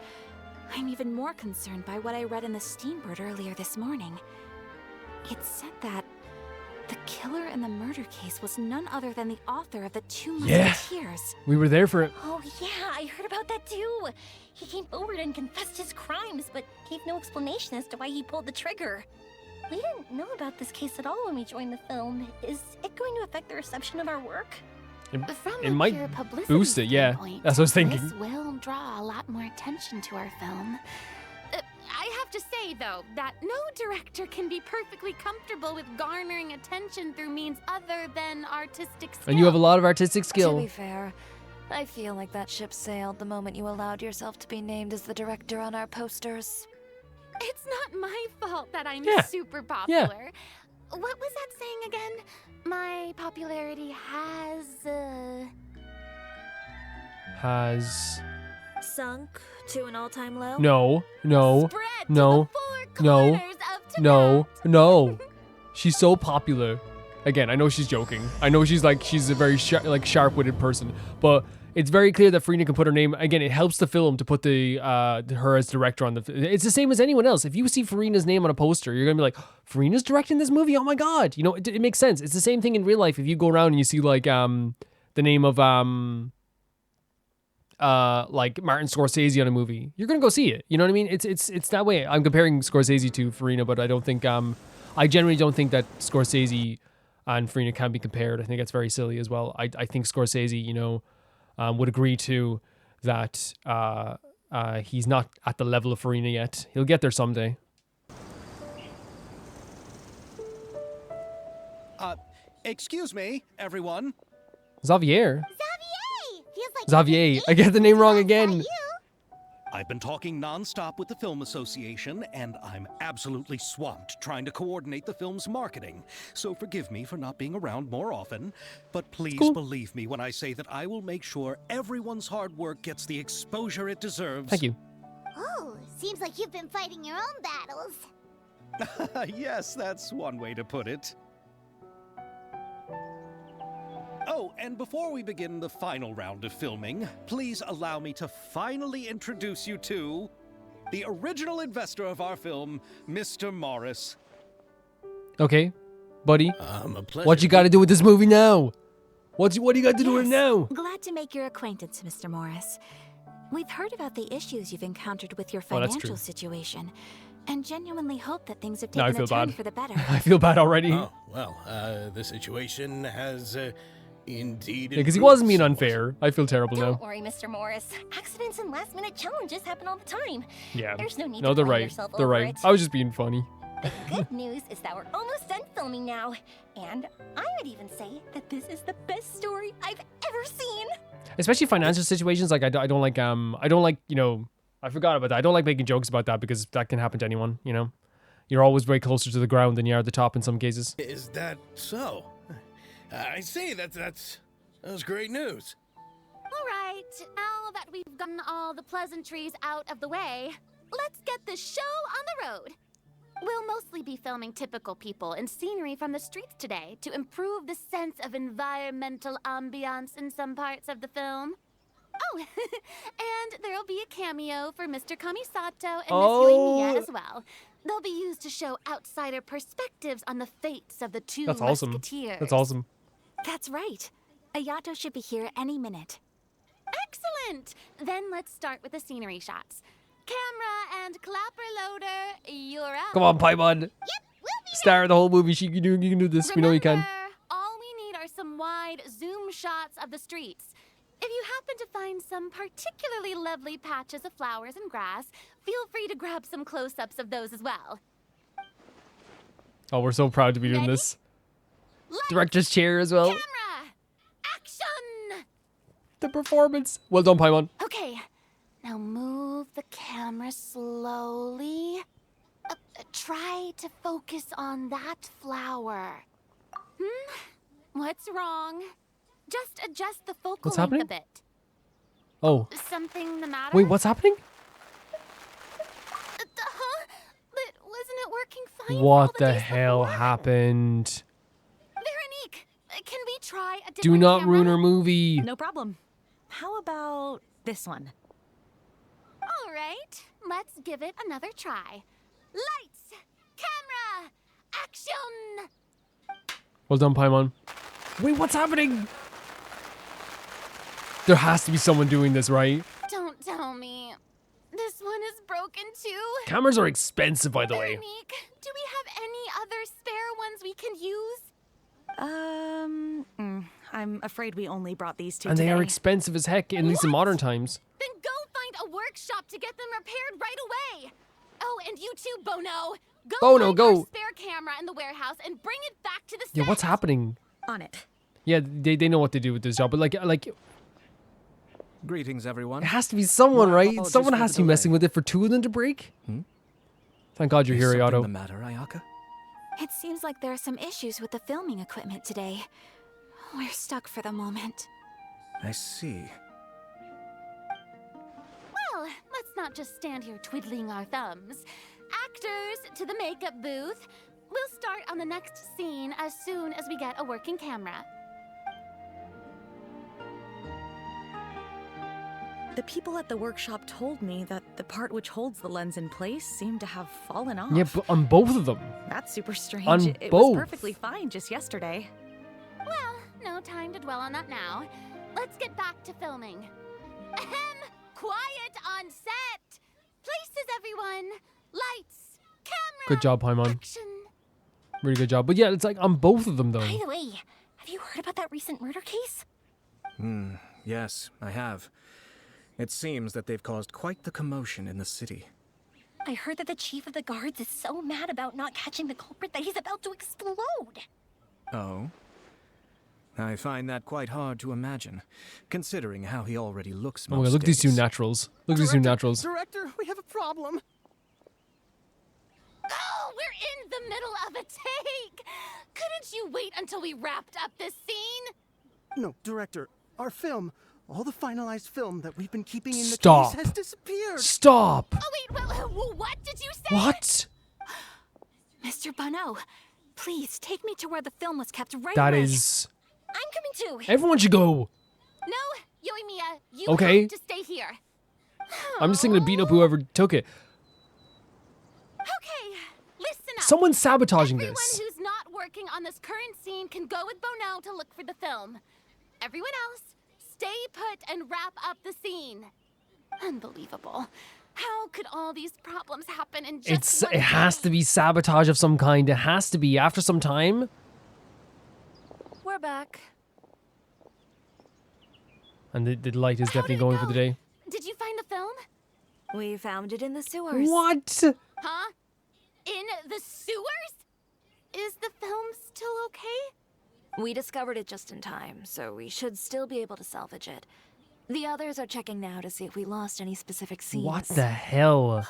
I'm even more concerned by what I read in the Steambird earlier this morning. It said that the killer in the murder case was none other than the author of the 2 Yeah. Musketeers. We were there for it. Oh yeah, I heard about that too. He came forward and confessed his crimes, but gave no explanation as to why he pulled the trigger. We didn't know about this case at all when we joined the film. Is it going to affect the reception of our work? From It a might pure publicity boost it, yeah. standpoint, That's what I was thinking. This will draw a lot more attention to our film. I have to say, though, that no director can be perfectly comfortable with garnering attention through means other than artistic skill. And you have a lot of artistic To skill. be fair, I feel like that ship sailed the moment you allowed yourself to be named as the director on our posters. It's not my fault that I'm Yeah. super Yeah. popular. What was that saying again? My popularity Has Sunk to an all-time low? no, no, spread to no, the four no, corners of no, Tibet. no. She's so popular. Again, I know she's joking. I know she's a very sharp-witted person, but it's very clear that Farina can put her name. Again, it helps the film to put the her as director on the. It's the same as anyone else. If you see Farina's name on a poster, you're gonna be like, Farina's directing this movie. Oh my god! You know, it makes sense. It's the same thing in real life. If you go around and you see like the name of like Martin Scorsese on a movie, you're gonna go see it. You know what I mean? It's that way. I'm comparing Scorsese to Farina, but I don't think I generally don't think that Scorsese and Farina can be compared. I think that's very silly as well. I think Scorsese, you know, would agree to that. He's not at the level of Farina yet. He'll get there someday. Excuse me, everyone. Xavier. Xavier! Feels like Xavier. I get the name wrong again. I've been talking non-stop with the Film Association, and I'm absolutely swamped trying to coordinate the film's marketing. So forgive me for not being around more often, but please believe me when I say that I will make sure everyone's hard work gets the exposure it deserves. Thank you. Oh, seems like you've been fighting your own battles. Yes, that's one way to put it. Oh, and before we begin the final round of filming, please allow me to finally introduce you to the original investor of our film, Mr. Morris. Okay, buddy. A pleasure. What you got to do with this movie now? What do you got to do with it now? Glad to make your acquaintance, Mr. Morris. We've heard about the issues you've encountered with your Oh, that's financial true. situation, and genuinely hope that things have No, I taken feel a turn bad. for the better. I feel bad already. Oh, well, the situation has indeed. Because he improved wasn't being somewhat. unfair. I feel terrible Don't now. worry, Mr. Morris. Accidents and last-minute challenges happen all the time. Yeah. There's no need No, to they're blame right. yourself They're over right. it. I was just being funny. The good news is that we're almost done filming now. And I would even say that this is the best story I've ever seen. Especially financial situations. Like I don't like you know, I forgot about that. I don't like making jokes about that because that can happen to anyone. You know, you're always way closer to the ground than you are the top in some cases. Is that so? I see. That's great news. All right, now that we've gotten all the pleasantries out of the way, let's get this show on the road. We'll mostly be filming typical people and scenery from the streets today to improve the sense of environmental ambiance in some parts of the film. Oh, and there'll be a cameo for Mr. Kamisato and Miss Yoimiya as well. They'll be used to show outsider perspectives on the fates of the two That's awesome. musketeers. That's awesome. That's right. Ayato should be here any minute. Excellent! Then let's start with the scenery shots. Camera and clapper loader, you're up. Come on, Paimon. Yep, we'll be Star of the whole movie. You can do this. We know you can. Remember, all we need are some wide zoom shots of the streets. If you happen to find some particularly lovely patches of flowers and grass, feel free to grab some close-ups of those as well. Oh, we're so proud to be doing Ready? this. Director's chair as well. Camera! Action! The performance. Well done, Paimon. Okay, now move the camera slowly. Try to focus on that flower. What's wrong? Just adjust the focal What's length happening? a bit. Oh. Something the matter? Wait, what's happening? Huh? But wasn't it working fine for all What the the days hell before? happened? Veronique, can we try a different Do not camera? ruin our movie. No problem. How about this one? All right, let's give it another try. Lights, camera, action! Well done, Paimon. Wait, what's happening? There has to be someone doing this, right? Don't tell me. This one is broken too. Cameras are expensive, by the way. Veronique, do we have any other spare ones we can use? I'm afraid we only brought these two And today. they are expensive as heck, at least in modern times. Then go find a workshop to get them repaired right away. Oh, and you too, Bono. Bono, find go. our spare camera in the warehouse and bring it back to the set. Yeah, what's happening? On it. Yeah, they know what to do with this job, but like Greetings, everyone. it has to be someone, My right? apologies Someone for has the to be messing delay. with it for two of them to break. Thank God you're Is here, something Ayato. the matter, Ayaka? It seems like there are some issues with the filming equipment today. We're stuck for the moment. I see. Well, let's not just stand here twiddling our thumbs. Actors, to the makeup booth. We'll start on the next scene as soon as we get a working camera. The people at the workshop told me that the part which holds the lens in place seemed to have fallen off. Yeah, but on both of them. That's super strange. On It both. was perfectly fine just yesterday. Well, no time to dwell on that now. Let's get back to filming. Ahem! Quiet on set! Places, everyone! Lights! Camera! Good job, Paimon. Action! Really good job. But yeah, it's like on both of them, though. By the way, have you heard about that recent murder case? Yes, I have. It seems that they've caused quite the commotion in the city. I heard that the chief of the guards is so mad about not catching the culprit that he's about to explode. Oh? I find that quite hard to imagine, considering how he already looks Oh my most God, look at these two days. naturals. Look at these two naturals. Director, we have a problem. Oh, we're in the middle of a take! Couldn't you wait until we wrapped up this scene? No, Director, our film, all the finalized film that we've been keeping in the Stop. case has disappeared. Stop! Oh, wait, what did you say? What? Mr. Bono, please take me to where the film was kept right That away. is... I'm coming too. Everyone should go. No, Yoimiya, you Okay. have to stay here. I'm just thinking of beating up whoever took it. Okay, listen up. Someone's sabotaging Everyone this. who's not working on this current scene can go with Bono to look for the film. Everyone else, stay put and wrap up the scene. Unbelievable. How could all these problems happen in just one It has to be sabotage of some kind. It has to be after some time. We're back. And the light is definitely going for the day. Did you find the film? We found it in the sewers. What? Huh? In the sewers? Is the film still okay? We discovered it just in time, so we should still be able to salvage it. The others are checking now to see if we lost any specific scenes. What the hell?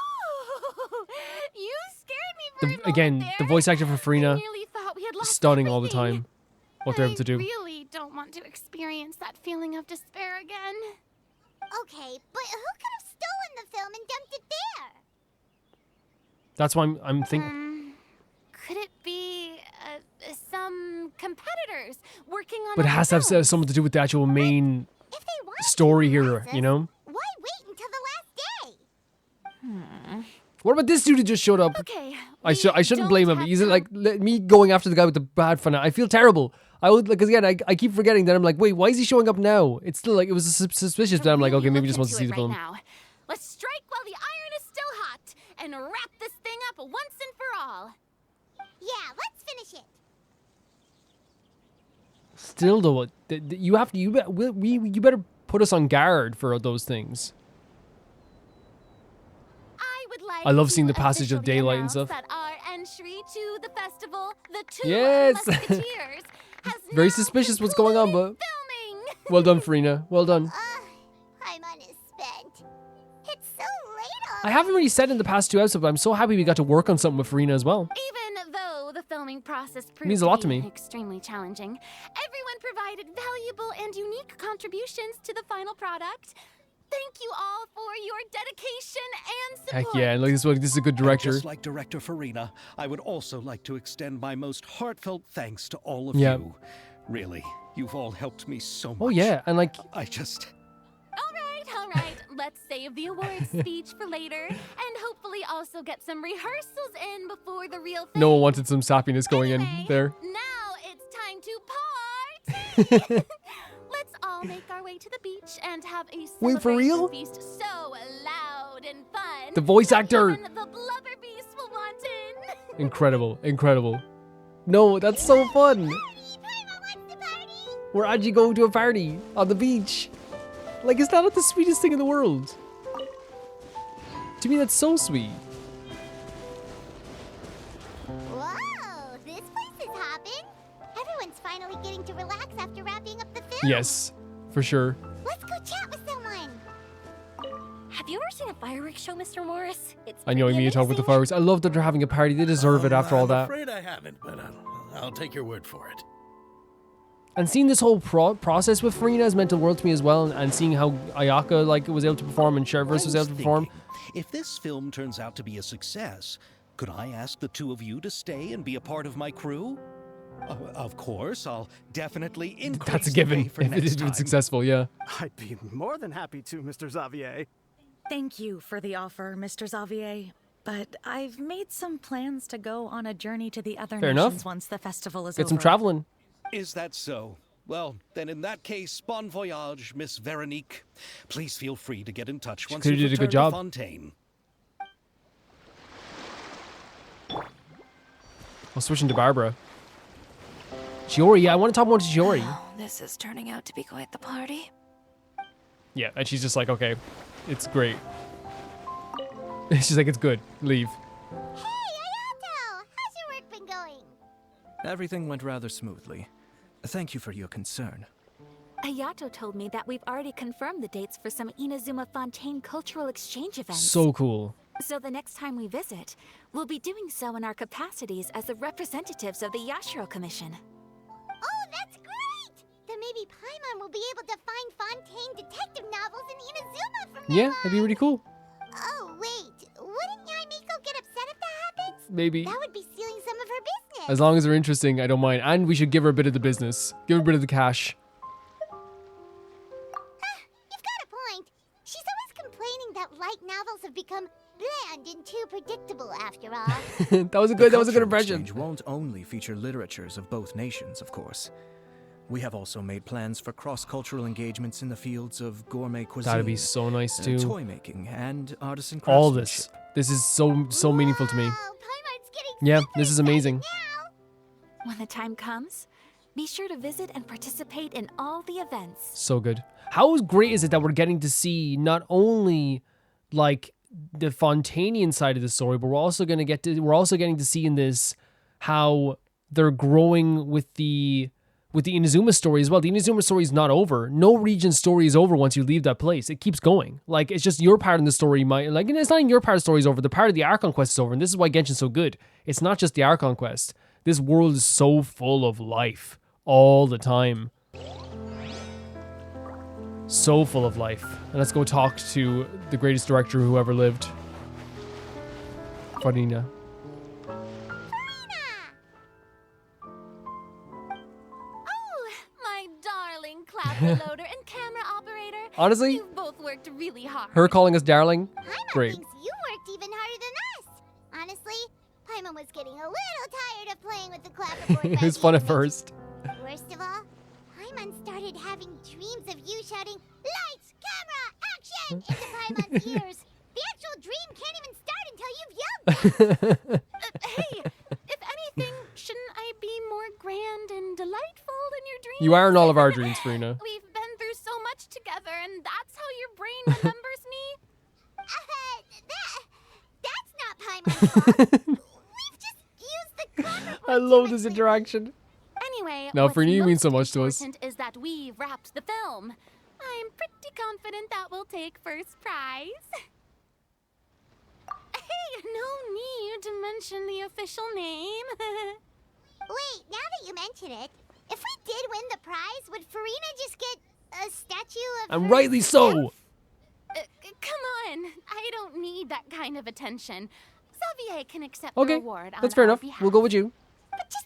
You scared me for a moment Again, there. the voice actor for I Farina, nearly thought we had lost stunning all the everything. time. What they're able to do. I really don't want to experience that feeling of despair again. Okay, but who could have stolen the film and dumped it there? That's why I'm thinking. Could it be some competitors working on? But it other has to have films? something to do with the actual main story here, you know? Why wait until the last day? What about this dude who just showed up? Okay. I shouldn't blame him. He's like me going after the guy with the bad fun. I feel terrible. I would like again. I keep forgetting that I'm like, wait, why is he showing up now? It's still like it was suspicious, but I'm like, okay, maybe he just wants to see the film. Now. Let's strike while the iron is still hot and wrap this thing up once and for all. Yeah, let's finish it. Still though, you have to. You better put us on guard for those things. I would like. I love to seeing the passage of officially daylight and announce stuff. That our entry to the festival, the two Yes. Musketeers, has Very now suspicious what's going on, but filming. well done, Farina. Well done. Paimon is spent. It's so late I haven't really said in the past 2 episodes, but I'm so happy we got to work on something with Farina as well. Even though the filming process proved means a lot to be me. extremely challenging. Everyone provided valuable and unique contributions to the final product. Thank you all for your dedication and support. Heck yeah, and like this is a good director. Just like Director Farina, I would also like to extend my most heartfelt thanks to all of Yeah. you. Really, you've all helped me so much. Oh yeah, and like I just... All right. Let's save the awards speech for later, and hopefully also get some rehearsals in before the real thing. no one wanted some sappiness going in there. Now it's time to part. Let's all make our way to the beach and have a Wait, for real? celebration feast so loud and fun. The voice that actor. even the blubber beast will want in. Incredible, incredible. No, that's so fun. We're actually going to a party on the beach. Like, is that not the sweetest thing in the world? To me, that's so sweet. Whoa, this place is hopping. Everyone's finally getting to relax after wrapping up the film. Yes, for sure. Let's go chat with someone. Have you ever seen a fireworks show, Mr. Morris? It's I know you mean you talk about the fireworks. I love that they're having a party. They deserve it after all that. I'm afraid I haven't, but I'll take your word for it. And seeing this whole process with Farina has meant the world to me as well. And seeing how Ayaka like was able to perform and Cherverus was able to perform. If this film turns out to be a success, could I ask the two of you to stay and be a part of my crew? Of course, I'll definitely increase That's a the given pay for if it next is time. successful, yeah. I'd be more than happy to, Mr. Xavier. Thank you for the offer, Mr. Xavier. But I've made some plans to go on a journey to the other Fair nations enough. once the festival is Get over. some traveling. Is that so? Well, then in that case, bon voyage, Miss Veronique. Please feel free to get in touch once clearly you did a return good job. to Fontaine. I'll switch into Barbara. Shiori, yeah, I want to talk more to Shiori. This is turning out to be quite the party. Yeah, and she's just like, okay, it's great. She's like, it's good. Leave. Hey, Ayato! How's your work been going? Everything went rather smoothly. Thank you for your concern. Ayato told me that we've already confirmed the dates for some Inazuma Fontaine cultural exchange events. So cool. So the next time we visit, we'll be doing so in our capacities as the representatives of the Yashiro Commission. Oh, that's great! Then maybe Paimon will be able to find Fontaine detective novels in Inazuma from Yeah, that'd be really cool. Oh, wait. Wouldn't Yaimiko get upset if that happens? Maybe. That would be stealing some of her business. As long as they're interesting, I don't mind. And we should give her a bit of the business. Give her a bit of the cash. You've got a point. She's always complaining that light novels have become bland and too predictable after all. That was a good Cultural impression. exchange won't only feature literatures of both nations, of course. We have also made plans for cross-cultural engagements in the fields of gourmet cuisine. That'd be so nice too. Toy making and artisan All craftsmanship. this. This is so meaningful to me. Yeah, this is amazing. When the time comes, be sure to visit and participate in all the events. So good. How great is it that we're getting to see not only like the Fontainian side of the story, but we're also getting to see in this how they're growing with the Inazuma story as well. The Inazuma story is not over. No region story is over once you leave that place. It keeps going. Like, it's just your part in the story and it's not even your part of the story is over. The part of the Archon quest is over. And this is why Genshin's so good. It's not just the Archon quest. This world is so full of life all the time. So full of life. And let's go talk to the greatest director who ever lived. Farina. My darling clapper loader and camera operator. Honestly, You've both worked really hard. her calling us darling, great. Thinks you worked even harder than us. Honestly, Paimon was getting a little tired of playing with the clapperboard. It was fun at first. Worst of all, Paimon started having dreams of you shouting, "Lights, camera, action!" into Paimon's ears. The actual dream can't even start until you've yelled that. Hey, if anything, shouldn't I be more grand and delightful in your dreams? You are in all of our dreams, Farina. We've been through so much together, and that's how your brain remembers me? That's not Paimon's fault. We've just used the clapperboard. I love this interaction. Anyway, No, what's Farina, you mean so most much to us. important is that we've wrapped the film. I'm pretty confident that we'll take first prize. Hey, no need to mention the official name. Wait, now that you mention it, if we did win the prize, would Farina just get a statue of And her rightly so. Come on, I don't need that kind of attention. Xavier can accept Okay, the reward that's on fair our enough. behalf. We'll go with you. But just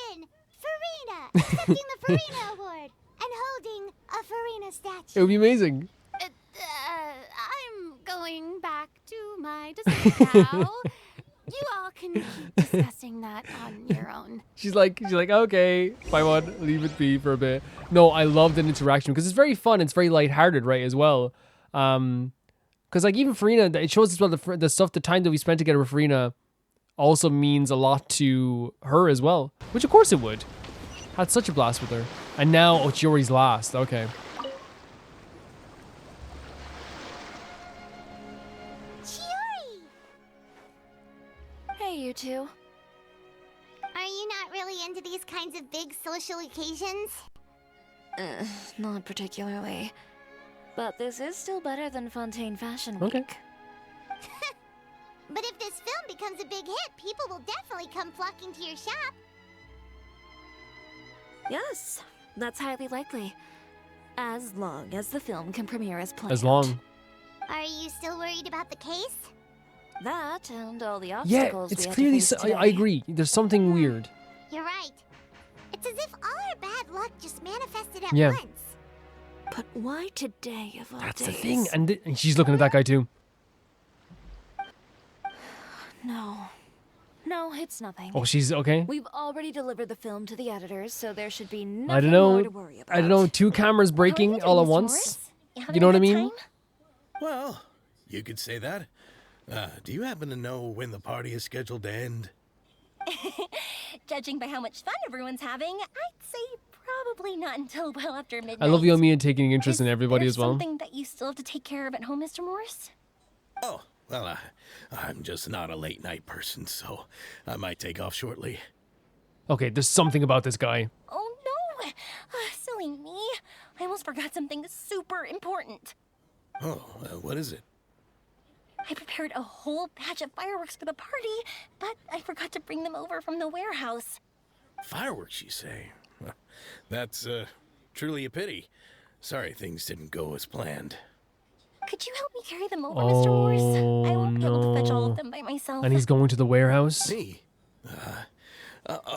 imagine! Farina accepting the Farina Award and holding a Farina It statue. would be amazing. I'm going back to my dessert now. You all can keep discussing that on your own. She's like, okay, Paimon, leave it be for a bit. No, I love that interaction because it's very fun. It's very lighthearted, right, as well. Because like even Farina, it shows as well the time that we spent together with Farina also means a lot to her as well. Which of course it would. Had such a blast with her. And now Ochiori's last. Okay. Hey, you two. Are you not really into these kinds of big social occasions? Not particularly. But this is still better than Fontaine Fashion Week. Okay. But if this film becomes a big hit, people will definitely come flocking to your shop. Yes, that's highly likely. As long as the film can premiere as planned. As long. Are you still worried about the case? That and all the Yeah, obstacles it's we had clearly. to face I agree. There's something weird. You're right. It's as if all our bad luck just manifested at Yeah. once. But why today of all That's days? the thing. And she's looking at that guy too. No, it's nothing. Oh, she's okay. We've already delivered the film to the editors, so there should be nothing I don't know. more to worry about. I don't know. 2 cameras breaking all at once. You know what I mean? Well, you could say that. Do you happen to know when the party is scheduled to end? Judging by how much fun everyone's having, I'd say probably not until well after midnight. I love Yomiya taking interest in everybody as well. Something that you still have to take care of at home, Mr. Morris? Oh, well, I'm just not a late night person, so I might take off shortly. Okay, there's something about this guy. Oh no! Silly me. I almost forgot something super important. Oh, what is it? I prepared a whole batch of fireworks for the party, but I forgot to bring them over from the warehouse. Fireworks, you say? Well, that's truly a pity. Sorry things didn't go as planned. Could you help me carry them over, Mr. Morris? I won't be able to fetch all of them by myself. And he's going to the warehouse. Me?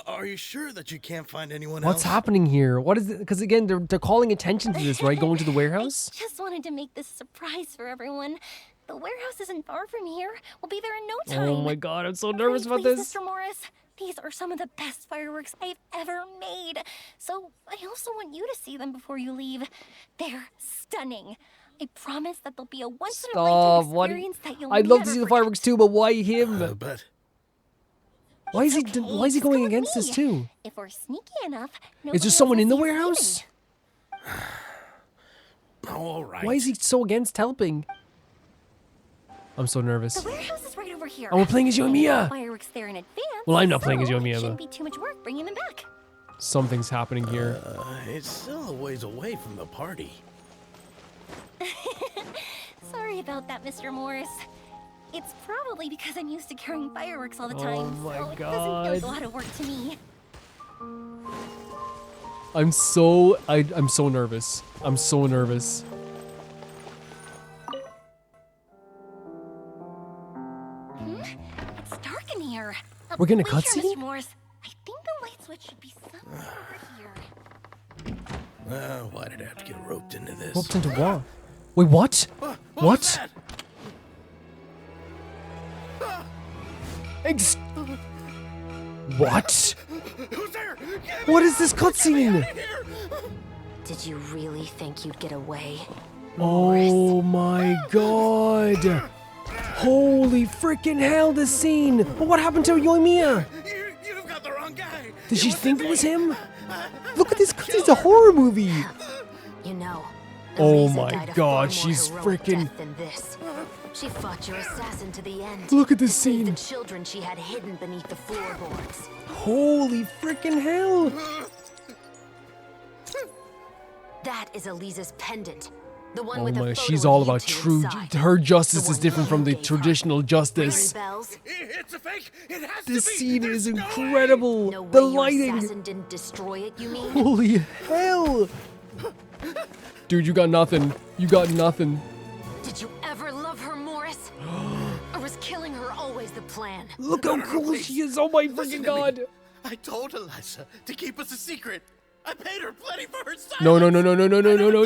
Are you sure that you can't find anyone What's else? happening here? What is it? Because again, they're calling attention to this, right? Going to the warehouse. Just wanted to make this a surprise for everyone. The warehouse isn't far from here. We'll be there in no time. Oh my god, I'm so nervous about Please, this. Mr. Morris, these are some of the best fireworks I've ever made. So I also want you to see them before you leave. They're stunning. I promise that they'll be a once-in-a-lifetime What? experience that you'll I'd love to never see the forget. fireworks too, but why him? But why is he going against this too? If we're sneaky enough, Is there someone in the warehouse? All right. Why is he so against helping? I'm so nervous. The warehouse is right over here. And we're playing as Yomiya. Fireworks there in advance. Well, I'm not playing as so Yomiya, it shouldn't but be too much work bringing them back. something's happening here. It's still a ways away from the party. Sorry about that, Mr. Morris. It's probably because I'm used to carrying fireworks all the time. Oh my so it doesn't feel God. like a lot of work to me. I'm so nervous. I'm so nervous. It's dark in here. We're getting a Wait here, cutscene? Mr. Morris. I think the light switch should be somewhere over here. Why did I have to get roped into this? Roped into what? Wait, what? What? What? What is this cutscene? Did you really think you'd get away? Oh my god! Holy freaking hell, this scene! But what happened to Yoimiya? You've got the wrong guy. Did she think it was him? Look at this, it's a horror movie! You know, Oh Eliza my died a god, far more she's heroic freaking... death than this. She fought your assassin to the end. Look at this to save scene. the children she had hidden beneath the floorboards. Holy freaking hell! That is Eliza's pendant. The one Oh with my, a she's photo all of you about two true. inside. Her justice The is one different from the you gave her. traditional justice. Bells. It's a fake. It has This to be. scene is There's no incredible. No The way your lighting. assassin didn't destroy it, you mean? Holy hell. Dude, you got nothing. You got nothing. Did you ever love her, Morris? Or was killing her always the plan? Look how cool she is. Oh my freaking god. I told Eliza to keep us a secret. I paid her plenty for her silence. No,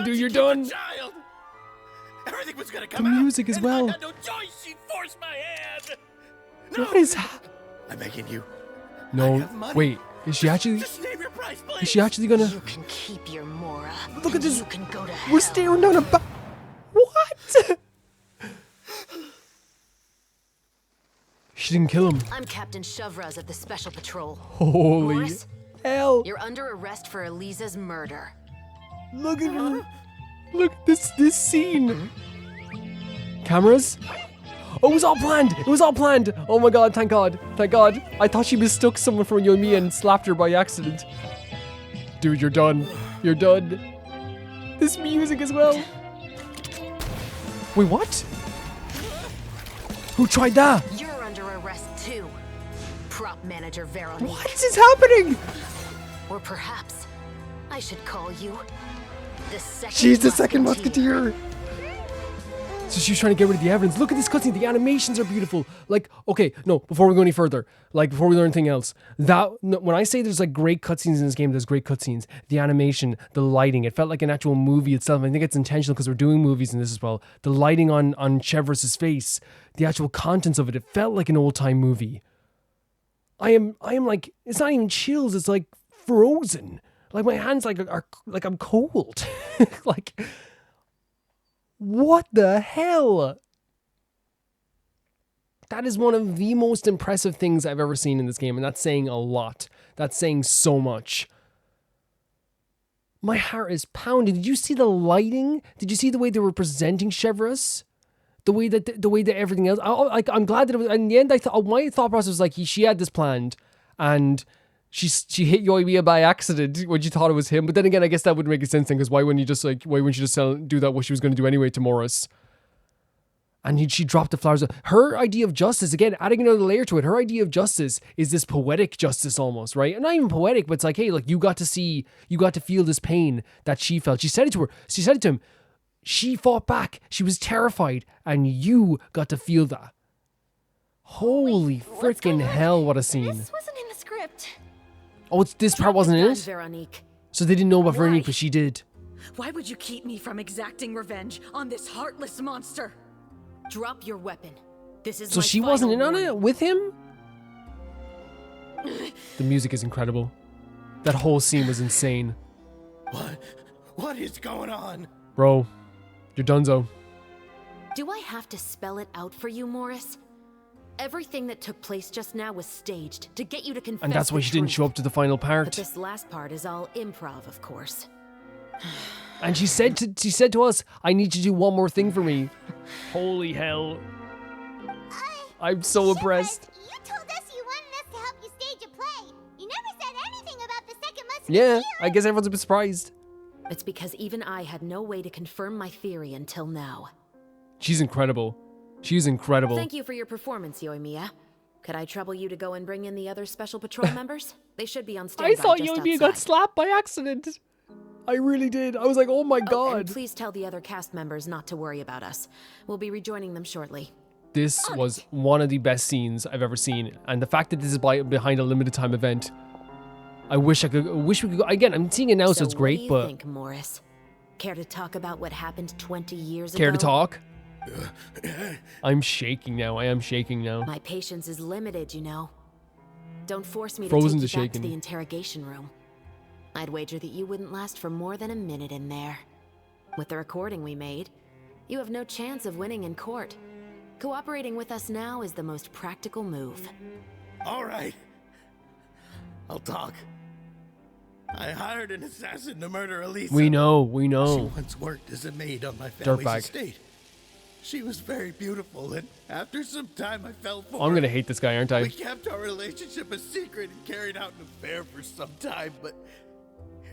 dude, you're done. Child. Everything was gonna The come out. music as and well. I had no choice. She forced my hand. What is? I'm begging you. No, wait. Is she actually? Just name your price, please. Is she actually gonna? You can keep your Mora. Look at this. You can go to We're staring down a. What? She didn't kill him. I'm Captain Shavraz of the Special Patrol. Holy Morris, hell! you're under arrest for Eliza's murder. Look at her. Look this scene. Cameras? Oh, it was all planned. It was all planned. Oh my god, thank god. Thank god. I thought she mistook someone for Yomi and slapped her by accident. Dude, you're done. You're done. This music as well. Wait, what? Who tried that? You're under arrest too. Prop manager Veronique. What is happening? Or perhaps I should call you the second She's the second musketeer. So she's trying to get rid of the evidence. Look at this cutscene. The animations are beautiful. Like, okay, no, before we go any further, like before we learn anything else, when I say there's like great cutscenes in this game, there's great cutscenes. The animation, the lighting, it felt like an actual movie itself. I think it's intentional because we're doing movies in this as well. The lighting on Chevros's face, the actual contents of it, it felt like an old time movie. I am like, it's not even chills. It's like frozen. Like my hands are like I'm cold. Like. What the hell? That is one of the most impressive things I've ever seen in this game, and that's saying a lot. That's saying so much. My heart is pounding. Did you see the lighting? Did you see the way they were presenting Chevros? The way that everything else. I'm glad that it was, in the end. My thought process was like she had this planned, and she hit Yoimiya by accident when she thought it was him. But then again, I guess that wouldn't make sense then, because why wouldn't you just do that what she was going to do anyway to Morris? And she dropped the flowers. Her idea of justice, again, adding another layer to it, her idea of justice is this poetic justice almost, right? And not even poetic, but it's like, hey, like you got to feel this pain that she felt. She said it to her. She said it to him. She fought back. She was terrified, and you got to feel that. Holy freaking hell, what a scene. This wasn't in the script. Oh, this part wasn't in it? Veronique. So they didn't know about Veronique, but she did. Why would you keep me from exacting revenge on this heartless monster? Drop your weapon. This is So she wasn't in on it with him? The music is incredible. That whole scene was insane. What is going on? Bro, you're donezo. Do I have to spell it out for you, Morris? Everything that took place just now was staged to get you to confess. And that's why the she didn't truth. show up to the final But part. this last part is all improv, of course. And she said to us, I need you to do one more thing for me. Holy hell. I'm so impressed. You told us you wanted us to help you stage a play. You never said anything about the second musketeer. Yeah, I guess everyone's a bit surprised. It's because even I had no way to confirm my theory until now. She's incredible. She's incredible. Thank you for your performance, Yoimiya. Could I trouble you to go and bring in the other special patrol members? They should be on standby. I thought just Yoimiya outside. got slapped by accident. I really did. I was like, oh my god. And please tell the other cast members not to worry about us. We'll be rejoining them shortly. This was one of the best scenes I've ever seen. And the fact that this is behind a limited time event, I wish we could go. Again, I'm seeing it now, so it's great, what do you but think, Morris? Care to talk about what happened 20 years ago? care to talk? I'm shaking now. I am shaking now. My patience is limited, you know. Don't force me Frozen to to take you back to shaking. the interrogation room. I'd wager that you wouldn't last for more than a minute in there. With the recording we made, you have no chance of winning in court. Cooperating with us now is the most practical move. All right. I'll talk. I hired an assassin to murder Elisa. We know. She once worked as a maid on my family's Dirtbag. estate. She was very beautiful, and after some time I fell for I'm her. gonna hate this guy, aren't I? We kept our relationship a secret and carried out an affair for some time, but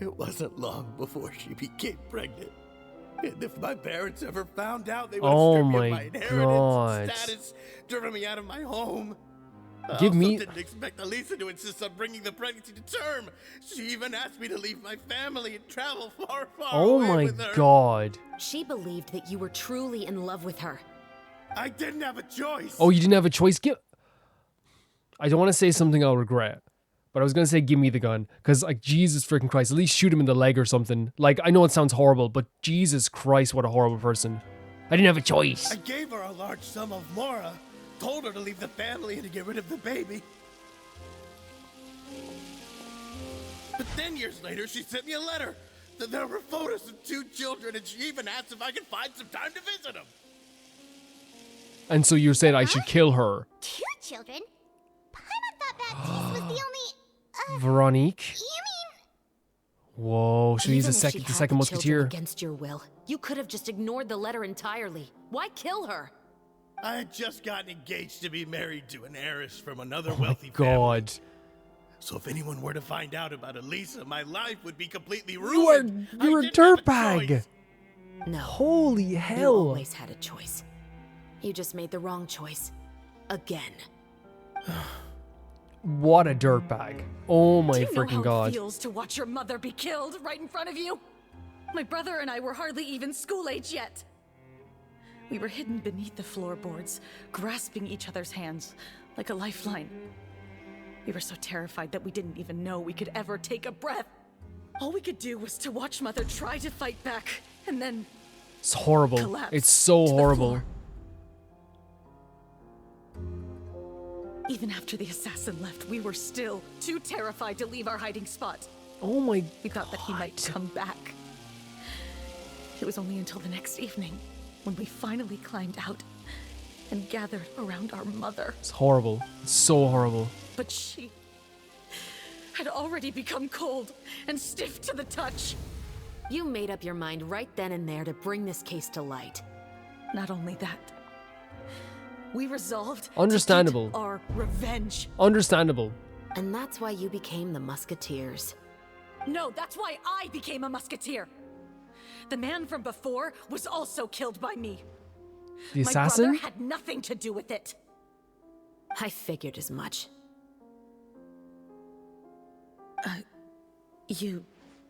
it wasn't long before she became pregnant. And if my parents ever found out, they would Oh have stripped me my of my inheritance God. and status, driven me out of my home. Give I me- also didn't expect Elisa to insist on bringing the pregnancy to term. She even asked me to leave my family and travel far, far Oh away my with her. God. She believed that you were truly in love with her. I didn't have a choice. Oh, you didn't have a choice? I don't want to say something I'll regret, but I was going to say give me the gun. Because, like, Jesus freaking Christ, at least shoot him in the leg or something. Like, I know it sounds horrible, but Jesus Christ, what a horrible person. I didn't have a choice. I gave her a large sum of mora, told her to leave the family and to get rid of the baby. But then years later, she sent me a letter. There were photos of 2 children, and she even asked if I could find some time to visit them. And so you're saying I should kill her. 2 children? Paimon thought Baptiste was the only... Veronique? You Whoa, so he's Even the if she had second the children musketeer. against your will, you could have just ignored the letter entirely. Why kill her? I had just gotten engaged to be married to an heiress from another Oh my wealthy family. God. So if anyone were to find out about Elisa, my life would be completely You're ruined. a dirtbag. No. Holy You hell. always had a choice. You just made the wrong choice. Again. What a dirtbag. Oh my Do you know freaking how God. it feels to watch your mother be killed right in front of you? My brother and I were hardly even school age yet. We were hidden beneath the floorboards, grasping each other's hands like a lifeline. We were so terrified that we didn't even know we could ever take a breath. All we could do was to watch Mother try to fight back, and then It's horrible. collapse It's so to the horrible. floor. Even after the assassin left, we were still too terrified to leave our hiding spot. Oh my We thought that he might come back. It was only until the next evening when we finally climbed out and gathered around our mother. It's horrible. It's so horrible. But she had already become cold and stiff to the touch. You made up your mind right then and there to bring this case to light. Not only that, we resolved Understandable. to get our revenge. Understandable. And that's why you became the Musketeers. No, that's why I became a musketeer. The man from before was also killed by me. The My assassin? brother had nothing to do with it. I figured as much. You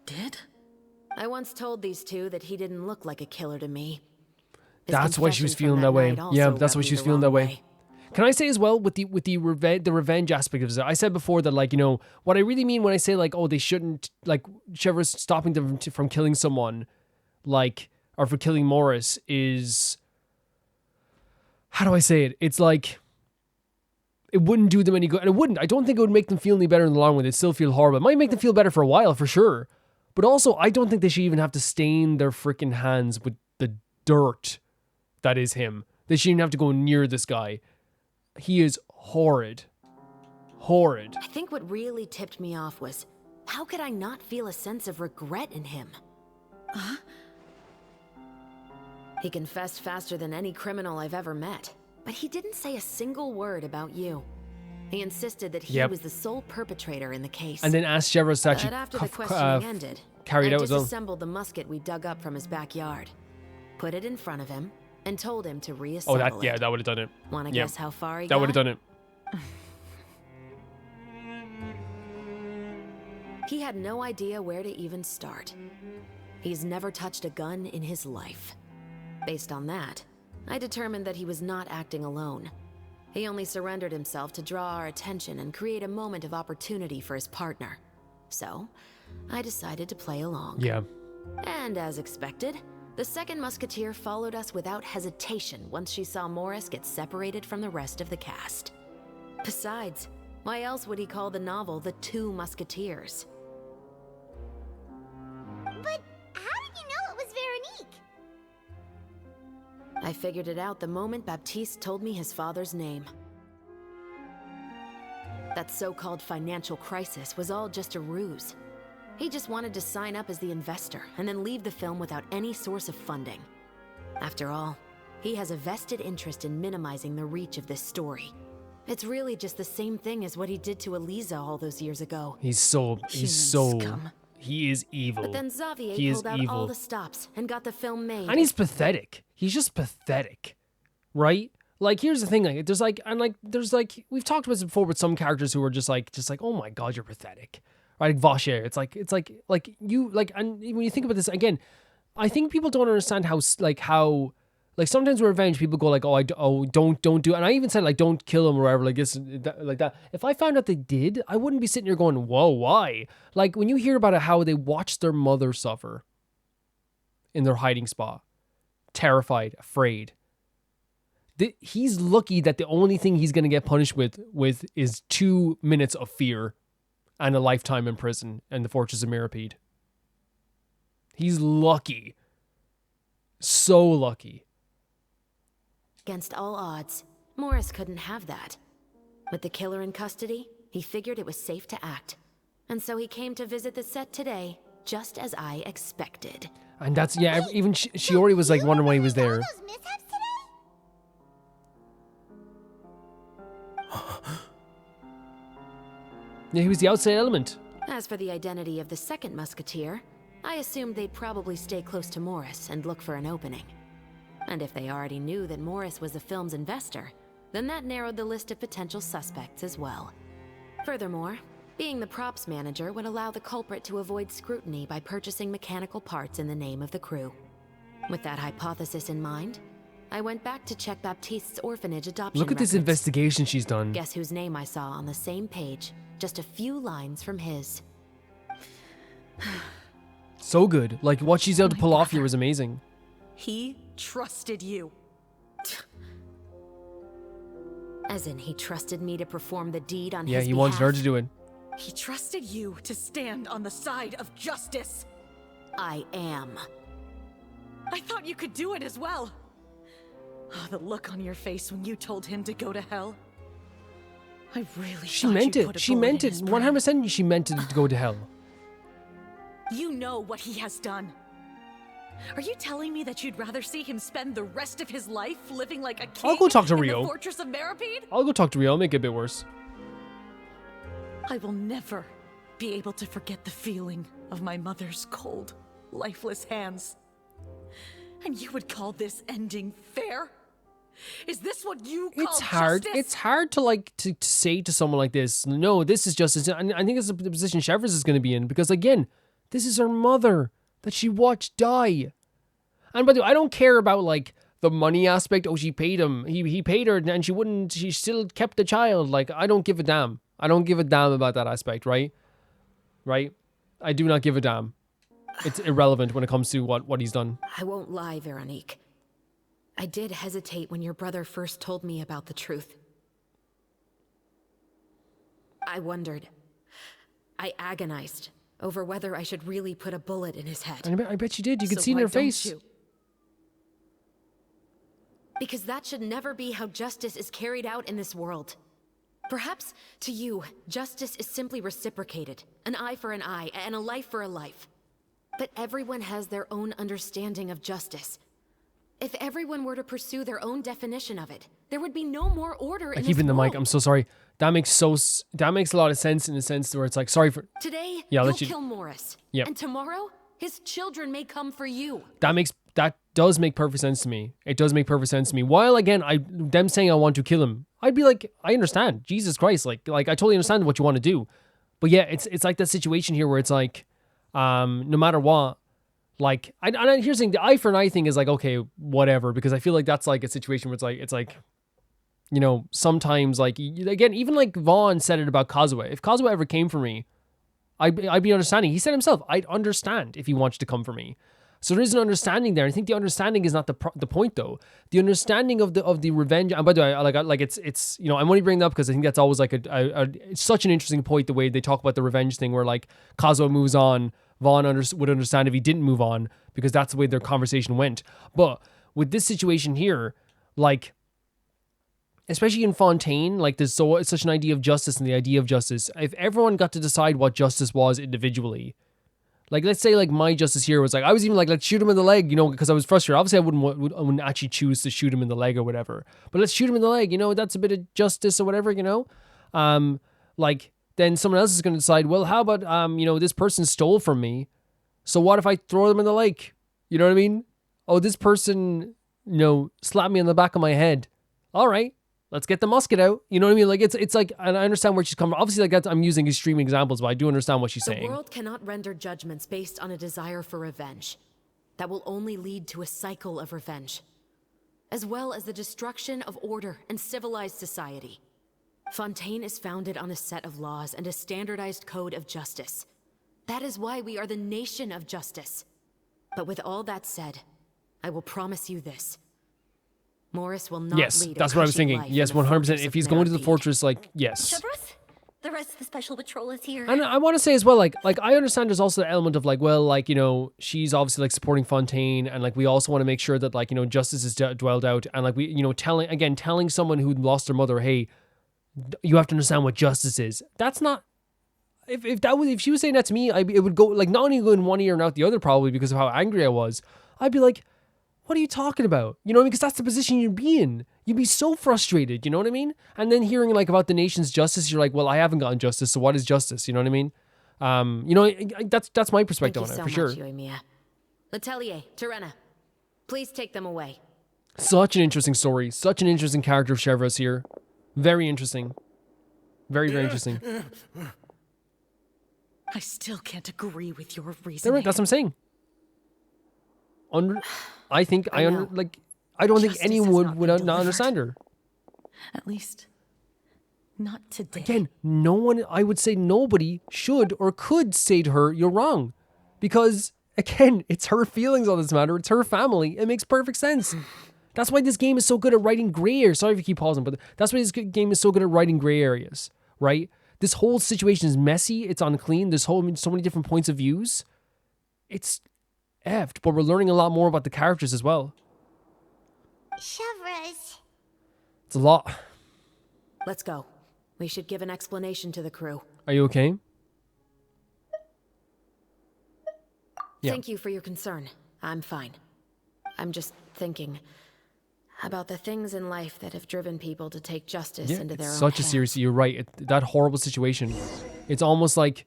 did? I once told these two that he didn't look like a killer to me. His That's why she was confession from feeling that way. night also Yeah, that's why rubbed she me was the feeling that wrong way. Can I say as well with the revenge aspect of it? I said before that, like, you know, what I really mean when I say, like, oh, they shouldn't, like, Chevrolet's stopping them from killing someone, like, or for killing Morris is, how do I say it? It's like, it wouldn't do them any good. And it wouldn't. I don't think it would make them feel any better in the long run. They'd still feel horrible. It might make them feel better for a while, for sure. But also, I don't think they should even have to stain their freaking hands with the dirt that is him. They shouldn't even have to go near this guy. He is horrid. Horrid. I think what really tipped me off was, how could I not feel a sense of regret in him? Huh? He confessed faster than any criminal I've ever met, but he didn't say a single word about you. He insisted that he Yep. was the sole perpetrator in the case. And then asked Chevrolet to But actually after the questioning ended, carry it I out as well. disassembled the musket we dug up from his backyard, put it in front of him, and told him to reassemble Oh, it. that would have done it. Wanna Yeah. guess how far he That got? would have done it. He had no idea where to even start. He's never touched a gun in his life. Based on that, I determined that he was not acting alone. He only surrendered himself to draw our attention and create a moment of opportunity for his partner. So, I decided to play along. Yeah. And as expected, the second musketeer followed us without hesitation once she saw Morris get separated from the rest of the cast. Besides, why else would he call the novel The Two Musketeers? But how did you know it was Veronique? I figured it out the moment Baptiste told me his father's name. That so-called financial crisis was all just a ruse. He just wanted to sign up as the investor and then leave the film without any source of funding. After all, he has a vested interest in minimizing the reach of this story. It's really just the same thing as what he did to Eliza all those years ago. He's so He is evil. But then Xavier He is pulled out evil. all the stops and got the film made. And he's pathetic. He's just pathetic, right? Like, here's the thing. Like, there's like, we've talked about this before with some characters who are just like, oh my God, you're pathetic, right? Like Vacher. It's like you, like, and when you think about this again, I think people don't understand how sometimes with revenge, people go like, don't do it. And I even said like, don't kill him or whatever, like this, like that. If I found out they did, I wouldn't be sitting here going, whoa, why? Like when you hear about it, how they watched their mother suffer in their hiding spot, terrified, afraid. He's lucky that the only thing he's going to get punished with is 2 minutes of fear and a lifetime in prison in the Fortress of Mirapede. He's lucky. So lucky. Against all odds, Morris couldn't have that. With the killer in custody, he figured it was safe to act. And so he came to visit the set today, just as I expected. And that's, yeah, even Shiori was like wondering why he was there. Yeah, he was the outside element. As for the identity of the second musketeer, I assumed they'd probably stay close to Morris and look for an opening. And if they already knew that Morris was the film's investor, then that narrowed the list of potential suspects as well. Furthermore, being the props manager would allow the culprit to avoid scrutiny by purchasing mechanical parts in the name of the crew. With that hypothesis in mind, I went back to check Baptiste's orphanage adoption Look at this records. investigation she's done. Guess whose name I saw on the same page, just a few lines from his. So good. Like what she's able to pull off here was amazing. He trusted you. As in, he trusted me to perform the deed on his Yeah, behalf. he wanted her to do it. He trusted you to stand on the side of justice. I am. I thought you could do it as well. Oh, the look on your face when you told him to go to hell. I really She thought meant you it. put a She bullet meant in it. his brain. 100% she meant it to go to hell. You know what he has done. Are you telling me that you'd rather see him spend the rest of his life living like a king I'll go talk to in Rio. the Fortress of Mirapede? I'll go talk to Rio. I'll make it a bit worse. I will never be able to forget the feeling of my mother's cold, lifeless hands. And you would call this ending fair? Is this what you call It's hard. justice? It's hard to like to say to someone like this, no, this is justice. And I think it's the position Chevres is going to be in because again, this is her mother that she watched die. And by the way, I don't care about like the money aspect. Oh, she paid him. He paid her and she still kept the child. Like, I don't give a damn. I don't give a damn about that aspect, right? Right? I do not give a damn. It's irrelevant when it comes to what he's done. I won't lie, Veronique. I did hesitate when your brother first told me about the truth. I wondered. I agonized over whether I should really put a bullet in his head. And I bet you did. You could So see in why her don't face. you? Because that should never be how justice is carried out in this world. Perhaps, to you, justice is simply reciprocated. An eye for an eye, and a life for a life. But everyone has their own understanding of justice. If everyone were to pursue their own definition of it, there would be no more order I in keep this in the world. mic. I'm so sorry. That makes a lot of sense in the sense where it's like, sorry for... Today, Yeah, I'll you'll let you- kill Morris. Yep. And tomorrow, his children may come for you. That does make perfect sense to me. It does make perfect sense to me. While again, them saying I want to kill him, I'd be like, I understand. Jesus Christ, like I totally understand what you want to do. But yeah, it's like that situation here where it's like, no matter what, like, and here's the thing, the eye for an eye thing is like, okay, whatever, because I feel like that's like a situation where it's like, you know, sometimes like, again, even like Vaughn said it about Kazuya. If Kazuya ever came for me, I'd be understanding. He said himself, I'd understand if he wants to come for me. So there is an understanding there. I think the understanding is not the point though. The understanding of the revenge. And by the way, like it's you know, I'm only bringing that up because I think that's always like it's such an interesting point, the way they talk about the revenge thing, where like Kazuo moves on, Vaughn would understand if he didn't move on, because that's the way their conversation went. But with this situation here, like, especially in Fontaine, like there's such an idea of justice and the idea of justice. If everyone got to decide what justice was individually, like, let's say, like, my justice here was, like, I was even like, let's shoot him in the leg, you know, because I was frustrated. Obviously, I wouldn't actually choose to shoot him in the leg or whatever. But let's shoot him in the leg, you know, that's a bit of justice or whatever, you know? Like, then someone else is going to decide, well, how about, this person stole from me. So what if I throw them in the lake? You know what I mean? Oh, this person, slapped me on the back of my head. All right, let's get the musket out. You know what I mean? Like, it's like, and I understand where she's coming from. Obviously, like, I'm using extreme examples, but I do understand what she's saying. The world cannot render judgments based on a desire for revenge. That will only lead to a cycle of revenge, as well as the destruction of order and civilized society. Fontaine is founded on a set of laws and a standardized code of justice. That is why we are the nation of justice. But with all that said, I will promise you this. Morris will not yes, lead that's a what I was cushy thinking. life Yes, in the 100%. fortress If of he's going to the Masterplot. fortress, like, yes. Chevrus? The rest of the Special Patrol is here. And I want to say as well, like I understand there's also the element of like, well, like, she's obviously like supporting Fontaine, and like we also want to make sure that like, justice is dwelled out, and like we, telling someone who lost their mother, hey, you have to understand what justice is. That's not. If she was saying that to me, it would go like not only go in one ear and out the other, probably because of how angry I was. I'd be like, what are you talking about? You know, because that's the position you'd be in. You'd be so frustrated, you know what I mean? And then hearing like about the nation's justice, you're like, well, I haven't gotten justice, so what is justice? You know what I mean? That's my perspective on it, for sure. Thank you so much, Letelier, Terena, please take them away. Such an interesting story. Such an interesting character of Chevreuse here. Very interesting. Very, very interesting. I still can't agree with your reasoning. That's what I'm saying. I think I don't think anyone would not understand her. At least, not today. Again, no one, I would say nobody should or could say to her, you're wrong. Because, again, it's her feelings on this matter. It's her family. It makes perfect sense. That's why this game is so good at writing gray areas. Sorry if you keep pausing, but that's why this game is so good at writing gray areas, right? This whole situation is messy. It's unclean. There's so many different points of views. It's effed, but we're learning a lot more about the characters as well. Chevreuse. It's a lot. Let's go. We should give an explanation to the crew. Are you okay? Yeah. Thank you for your concern. I'm fine. I'm just thinking about the things in life that have driven people to take justice into their own such a hands. serious. You're right. That horrible situation. It's almost like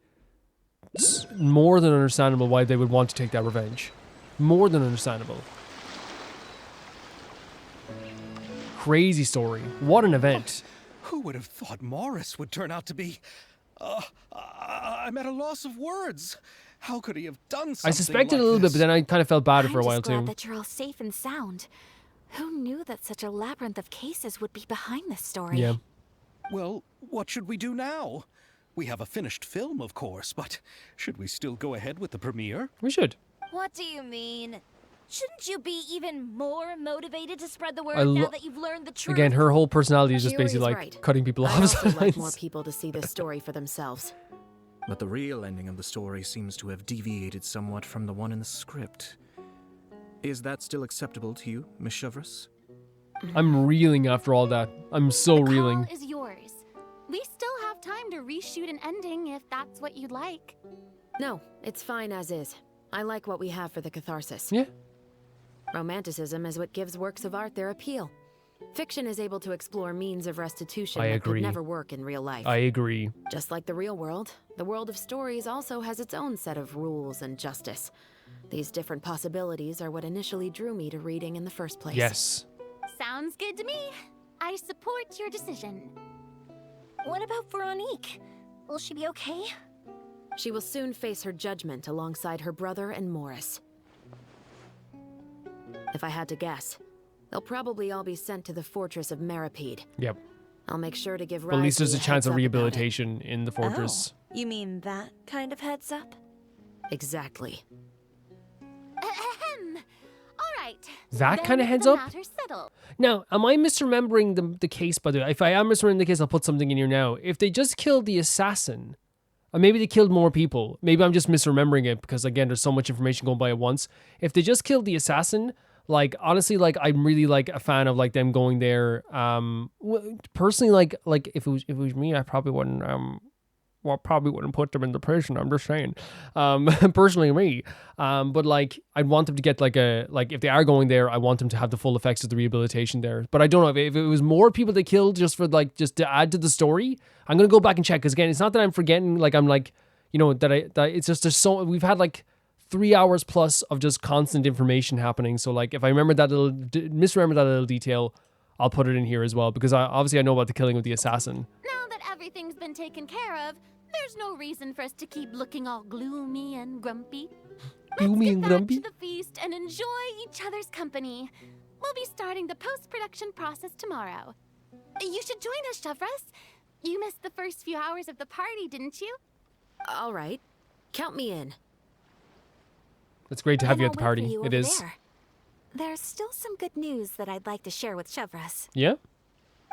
more than understandable why they would want to take that revenge. More than understandable. Crazy story. What an event. Who would have thought Morris would turn out to be... I'm at a loss of words. How could he have done something I suspected like a little bit, this? but then I kind of felt bad for a while I'm just glad too. that you're all safe and sound. Who knew that such a labyrinth of cases would be behind this story? Yeah. Well, what should we do now? We have a finished film, of course, but should we still go ahead with the premiere? We should. What do you mean? Shouldn't you be even more motivated to spread the word I now that you've learned the truth? Again, her whole personality is just Jerry's basically like right. cutting people I'd off. also like sometimes. more people to see this story for themselves. But the real ending of the story seems to have deviated somewhat from the one in the script. Is that still acceptable to you, Miss Chevreuse? I'm reeling after all that. I'm so reeling. Call is yours. We still have time to reshoot an ending if that's what you'd like. No, it's fine as is. I like what we have for the catharsis. Yeah. Romanticism is what gives works of art their appeal. Fiction is able to explore means of restitution I that agree. could never work in real life. I agree. Just like the real world, the world of stories also has its own set of rules and justice. These different possibilities are what initially drew me to reading in the first place. Yes. Sounds good to me. I support your decision. What about Veronique? Will she be okay? She will soon face her judgment alongside her brother and Morris. If I had to guess, they'll probably all be sent to the fortress of Maripede. Yep. I'll make sure to give But at least there's a chance of heads up about it. rehabilitation in the fortress. You mean that kind of heads up? Exactly. Ahem. All right. That Then kind of heads the up? matter's settled. Now, am I misremembering the case, by the way? If I am misremembering the case, I'll put something in here now. If they just killed the assassin, or maybe they killed more people. Maybe I'm just misremembering it because, again, there's so much information going by at once. If they just killed the assassin, like, honestly, like, I'm really, like, a fan of, like, them going there. Personally, like if it was me, I probably wouldn't, well, probably wouldn't put them in the prison. I'm just saying. Personally, me. But like, I'd want them to get like if they are going there, I want them to have the full effects of the rehabilitation there. But I don't know if it was more people they killed just to add to the story. I'm gonna go back and check because again, it's not that I'm forgetting. Like I'm like, that it's just there's so we've had like 3 hours plus of just constant information happening. So like, if I remember misremember that little detail, I'll put it in here as well because obviously I know about the killing of the assassin. Now that everything's been taken care of, there's no reason for us to keep looking all gloomy and grumpy. Gloomy and grumpy? Back to the feast and enjoy each other's company. We'll be starting the post-production process tomorrow. You should join us, Chevres. You missed the first few hours of the party, didn't you? All right. Count me in. It's great to have you Then at the I'll wait party. for you It over is. there. There's still some good news that I'd like to share with Chevres. Yeah?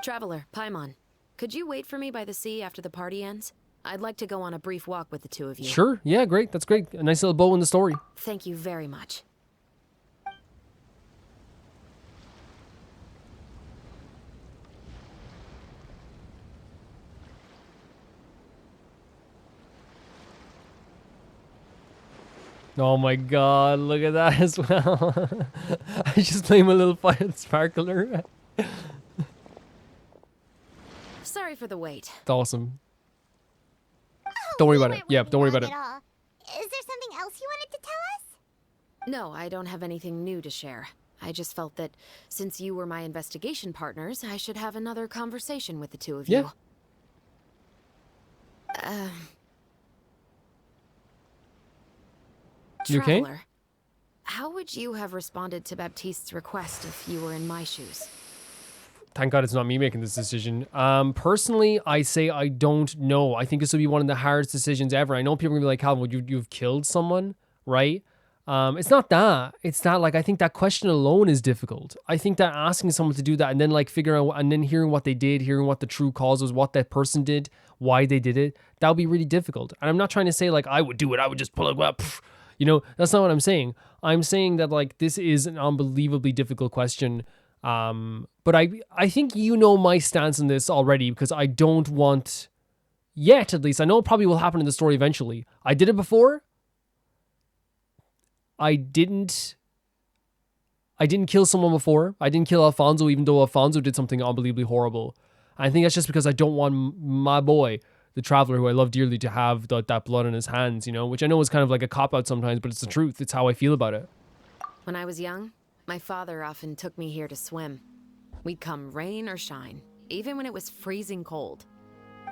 Traveler, Paimon, could you wait for me by the sea after the party ends? I'd like to go on a brief walk with the two of you. Sure. Yeah, great. That's great. A nice little bow in the story. Thank you very much. Oh my god, look at that as well. I just played my little fire sparkler. Sorry for the wait. It's awesome. Don't worry about it. Yeah, don't worry about it. At all. Is there something else you wanted to tell us? No, I don't have anything new to share. I just felt that since you were my investigation partners, I should have another conversation with the two of you. You okay? Traveler, how would you have responded to Baptiste's request if you were in my shoes? Thank God it's not me making this decision. Personally, I say I don't know. I think this would be one of the hardest decisions ever. I know people are gonna be like, Calvin, would you've killed someone, right? It's not that. It's not like I think that question alone is difficult. I think that asking someone to do that and then like figuring out and then hearing what they did, hearing what the true cause was, what that person did, why they did it, that would be really difficult. And I'm not trying to say like I would do it. I would just pull it up. That's not what I'm saying. I'm saying that like this is an unbelievably difficult question. But I think you know my stance on this already because I don't want yet, at least. I know it probably will happen in the story eventually. I did it before. I didn't kill someone before. I didn't kill Alfonso, even though Alfonso did something unbelievably horrible. I think that's just because I don't want my boy, the traveler who I love dearly, to have that blood on his hands, which I know is kind of like a cop-out sometimes, but it's the truth. It's how I feel about it. When I was young, my father often took me here to swim. We'd come rain or shine, even when it was freezing cold.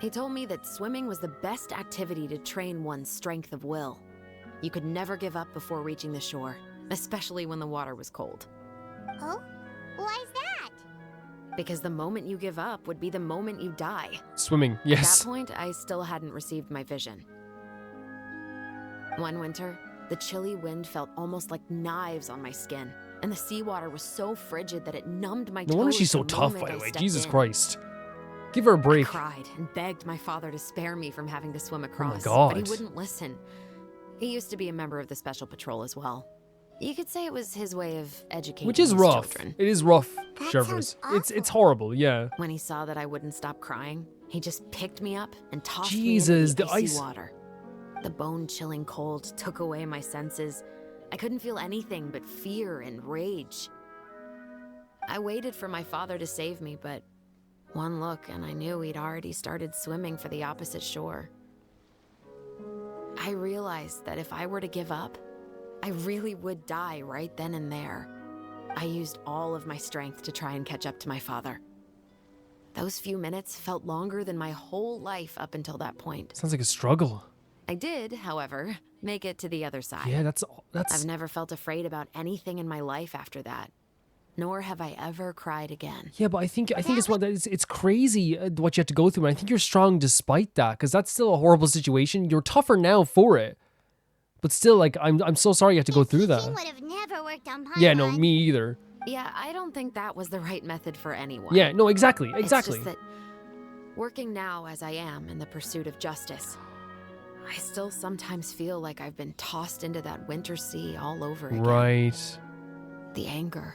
He told me that swimming was the best activity to train one's strength of will. You could never give up before reaching the shore, especially when the water was cold. Oh? Why is that? Because the moment you give up would be the moment you die. Swimming, yes. At that point, I still hadn't received my vision. One winter, the chilly wind felt almost like knives on my skin, and the seawater was so frigid that it numbed my toes. No wonder she's so the tough, moment by the I way. stepped Jesus in. Christ. Give her a break. I cried and begged my father to spare me from having to swim across, God. but he wouldn't listen. He used to be a member of the Special Patrol as well. You could say it was his way of educating Which is his rough. children. It is rough, That Chevres. sounds It's horrible, yeah. When he saw that I wouldn't stop crying, he just picked me up and tossed Jesus, me into the the icy ice. water. The bone-chilling cold took away my senses. I couldn't feel anything but fear and rage. I waited for my father to save me, but one look and I knew he'd already started swimming for the opposite shore. I realized that if I were to give up, I really would die right then and there. I used all of my strength to try and catch up to my father. Those few minutes felt longer than my whole life up until that point. Sounds like a struggle. I did, however, make it to the other side. Yeah, that's. I've never felt afraid about anything in my life after that, nor have I ever cried again. Yeah, but I think it's crazy what you have to go through, and I think you're strong despite that, because that's still a horrible situation. You're tougher now for it, but still, like, I'm so sorry you have to go through that. Would have never worked on Yeah, no, me either. Yeah, I don't think that was the right method for anyone. Yeah, no, exactly. It's just that working now as I am in the pursuit of justice, I still sometimes feel like I've been tossed into that winter sea all over again. Right. The anger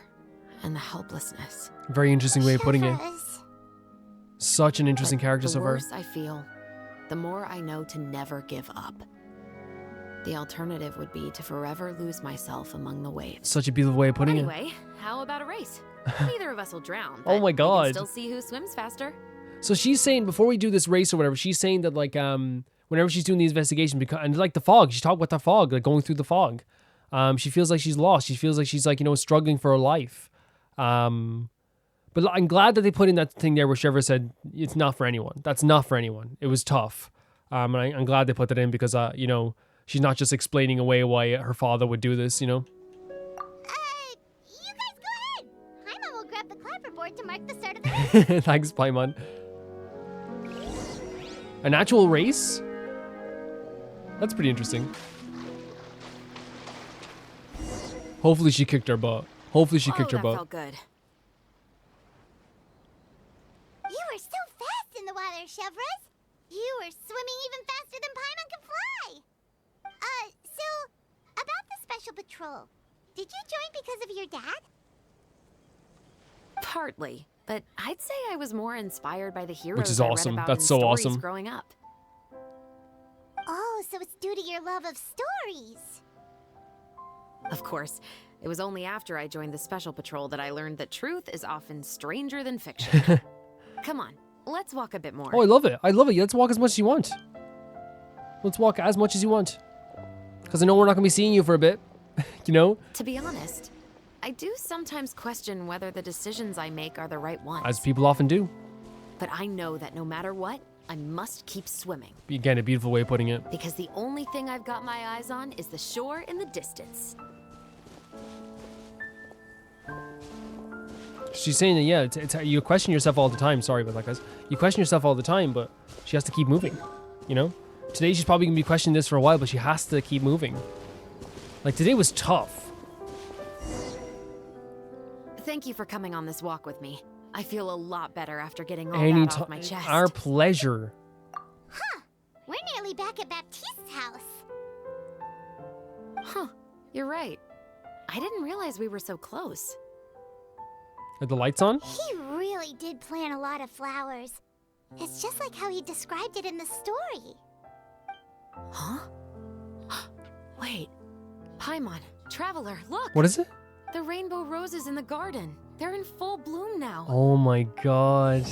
and the helplessness. Very interesting way of putting it. Such an interesting character The so far. worse I feel, the more I know to never give up. The alternative would be to forever lose myself among the waves. Such a beautiful way of putting it. Anyway, how about a race? Neither of us will drown. Oh my but we God. can still see who swims faster. So she's saying, before we do this race or whatever, she's saying that, like, whenever she's doing the investigation, because, and like the fog, she's talking about the fog, like going through the fog. She feels like she's lost. She feels like she's, like, you know, struggling for her life. But I'm glad that they put in that thing there where Chevra said, it's not for anyone. That's not for anyone. It was tough. And I'm glad they put that in because, you know, she's not just explaining away why her father would do this, you know? You guys go ahead. Paimon will grab the clapperboard to mark the start of the race. Thanks, Paimon. An actual race? That's pretty interesting. Hopefully she kicked her butt. Hopefully she kicked her butt. Felt good. You were so fast in the water, Chevres. You were swimming even faster than Paimon could fly. So, about the special patrol, did you join because of your dad? Partly, but I'd say I was more inspired by the heroes Which is I read awesome. about That's in so stories awesome. growing up. Oh, so it's due to your love of stories. Of course, it was only after I joined the special patrol that I learned that truth is often stranger than fiction. Come on, let's walk a bit more. Oh, I love it. I love it. Let's walk as much as you want. Let's walk as much as you want. Because I know we're not going to be seeing you for a bit. You know? To be honest, I do sometimes question whether the decisions I make are the right ones. As people often do. But I know that no matter what, I must keep swimming. Again, a beautiful way of putting it. Because the only thing I've got my eyes on is the shore in the distance. She's saying that, yeah, it's you question yourself all the time. Sorry about that, guys. You question yourself all the time, but she has to keep moving, you know? Today she's probably going to be questioning this for a while, but she has to keep moving. Like, today was tough. Thank you for coming on this walk with me. I feel a lot better after getting all that off my chest. Our pleasure. Huh. We're nearly back at Baptiste's house. Huh. You're right. I didn't realize we were so close. Are the lights on? He really did plant a lot of flowers. It's just like how he described it in the story. Huh? Wait. Paimon, Traveler, look! What is it? The rainbow roses in the garden. They're in full bloom now. Oh my god.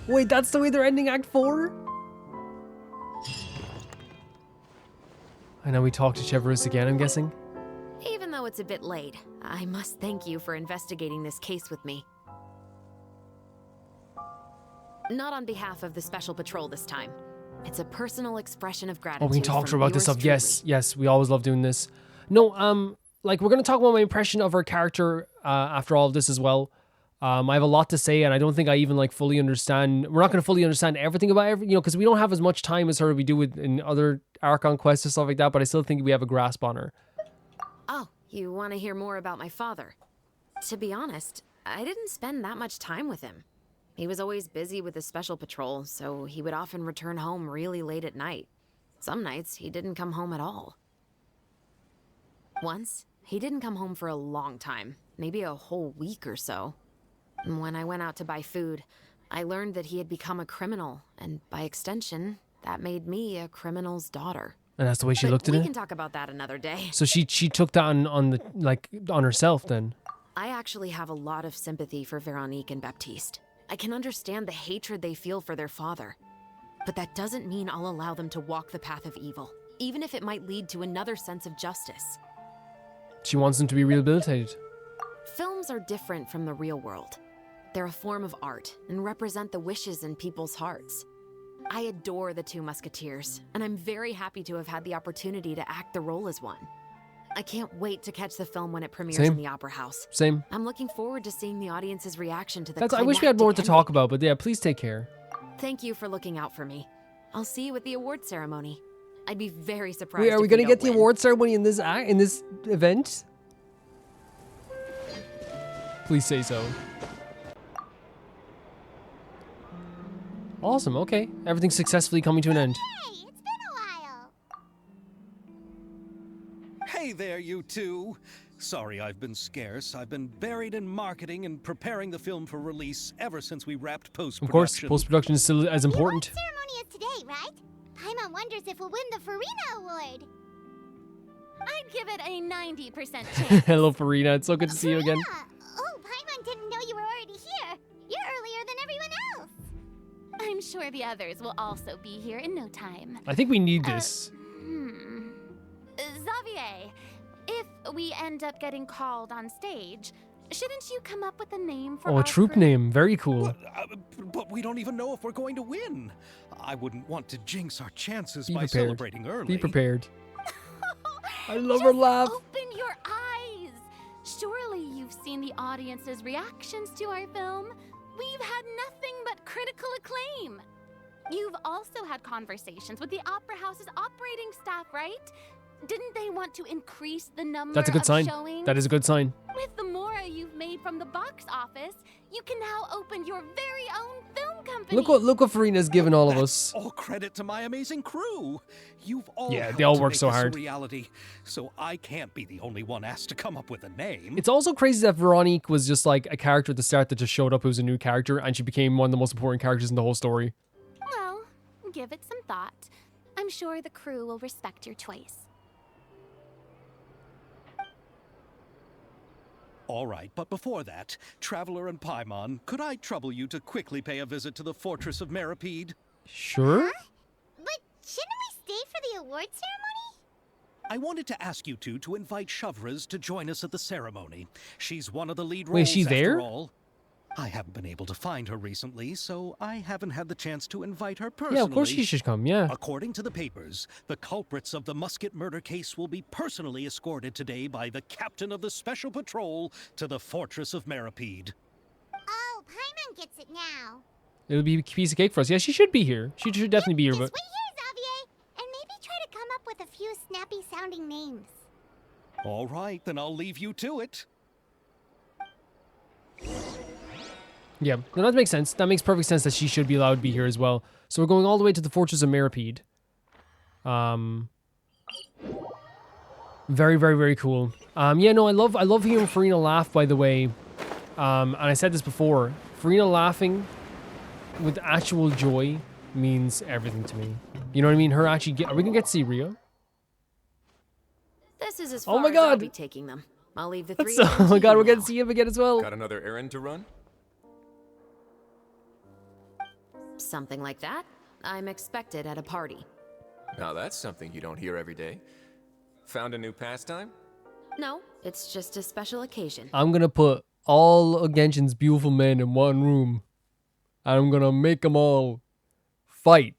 Wait, that's the way they're ending Act 4? I know we talked to Chevreuse again, I'm guessing. Even though it's a bit late, I must thank you for investigating this case with me. Not on behalf of the Special Patrol this time. It's a personal expression of gratitude. Oh, we can talk to her about this yours stuff. Yes, yes, we always love doing this. No, like, we're going to talk about my impression of her character after all of this as well. I have a lot to say, and I don't think I even, like, fully understand. We're not going to fully understand everything about you know, because we don't have as much time as her we do with in other Archon quests and stuff like that, but I still think we have a grasp on her. Oh, you want to hear more about my father? To be honest, I didn't spend that much time with him. He was always busy with the Special Patrol, so he would often return home really late at night. Some nights, he didn't come home at all. Once, he didn't come home for a long time, maybe a whole week or so. When I went out to buy food, I learned that he had become a criminal, and by extension, that made me a criminal's daughter. And that's the way she looked at We it? can talk about that another day. So she took that on herself then? I actually have a lot of sympathy for Veronique and Baptiste. I can understand the hatred they feel for their father. But that doesn't mean I'll allow them to walk the path of evil, even if it might lead to another sense of justice. She wants them to be rehabilitated. Films are different from the real world. They're a form of art and represent the wishes in people's hearts. I adore the two Musketeers, and I'm very happy to have had the opportunity to act the role as one. I can't wait to catch the film when it premieres Same. in the Opera House. Same. I'm looking forward to seeing the audience's reaction to the I wish we had climactic more to ending. talk about, but yeah, please take care. Thank you for looking out for me. I'll see you at the award ceremony. I'd be very surprised. Wait, are we if going to don't get the win. award ceremony in this event? Please say so. Awesome, okay. Everything's successfully coming to an end. Hey there, you two. Sorry I've been scarce. I've been buried in marketing and preparing the film for release ever since we wrapped post-production. Of course, post-production is still as important. The ceremony is today, right? Paimon wonders if we'll win the Farina Award. I'd give it a 90% chance. Hello, Farina. It's so good to see you again. Oh, Paimon didn't know you were already here. You're earlier than everyone else. I'm sure the others will also be here in no time. I think we need this. Xavier, if we end up getting called on stage, shouldn't you come up with a name for Oh, our a troop crew? name. Very cool. But we don't even know if we're going to win. I wouldn't want to jinx our chances Be by prepared. celebrating early. Be prepared. I love her laugh. Open your eyes. Surely you've seen the audience's reactions to our film. We've had nothing but critical acclaim. You've also had conversations with the Opera House's operating staff, right? Didn't they want to increase the number That's a good of sign. showings? That is a good sign. With the more you've made from the box office, you can now open your very own film company. Look what Farina's given all of us. All credit to my amazing crew. You've all Yeah, helped they all to work make so this a hard. reality, so I can't be the only one asked to come up with a name. It's also crazy that Veronique was just like a character at the start that just showed up who was a new character, and she became one of the most important characters in the whole story. Well, give it some thought. I'm sure the crew will respect your choice. All right, but before that, Traveler and Paimon, could I trouble you to quickly pay a visit to the Fortress of Meripede? Sure. But shouldn't we stay for the award ceremony? I wanted to ask you two to invite Shavraz to join us at the ceremony. She's one of the lead roles, Wait, is she there? after all. I haven't been able to find her recently, so I haven't had the chance to invite her personally. Yeah, of course she should come, yeah. According to the papers, the culprits of the Musket murder case will be personally escorted today by the captain of the Special Patrol to the Fortress of Meripede. Oh, Paimon gets it now. It'll be a piece of cake for us. Yeah, she should be here. She should definitely be here. But Wait here, Xavier, and maybe try to come up with a few snappy-sounding names. All right, then I'll leave you to it. yeah, no, that makes sense. That makes perfect sense that she should be allowed to be here as well. So we're going all the way to the Fortress of Meripede. Very, very, very cool. Yeah, no, I love hearing Farina laugh, by the way. And I said this before. Farina laughing with actual joy means everything to me. You know what I mean? Her actually are we gonna get to see Rio? This is as Oh far my as I'll God. be taking them. I'll leave the three. Oh my god, we're getting to see him again as well. Got another errand to run? Something like that. I'm expected at a party. Now that's something you don't hear every day. Found a new pastime? No, it's just a special occasion. I'm gonna put all of Genshin's beautiful men in one room. And I'm gonna make them all fight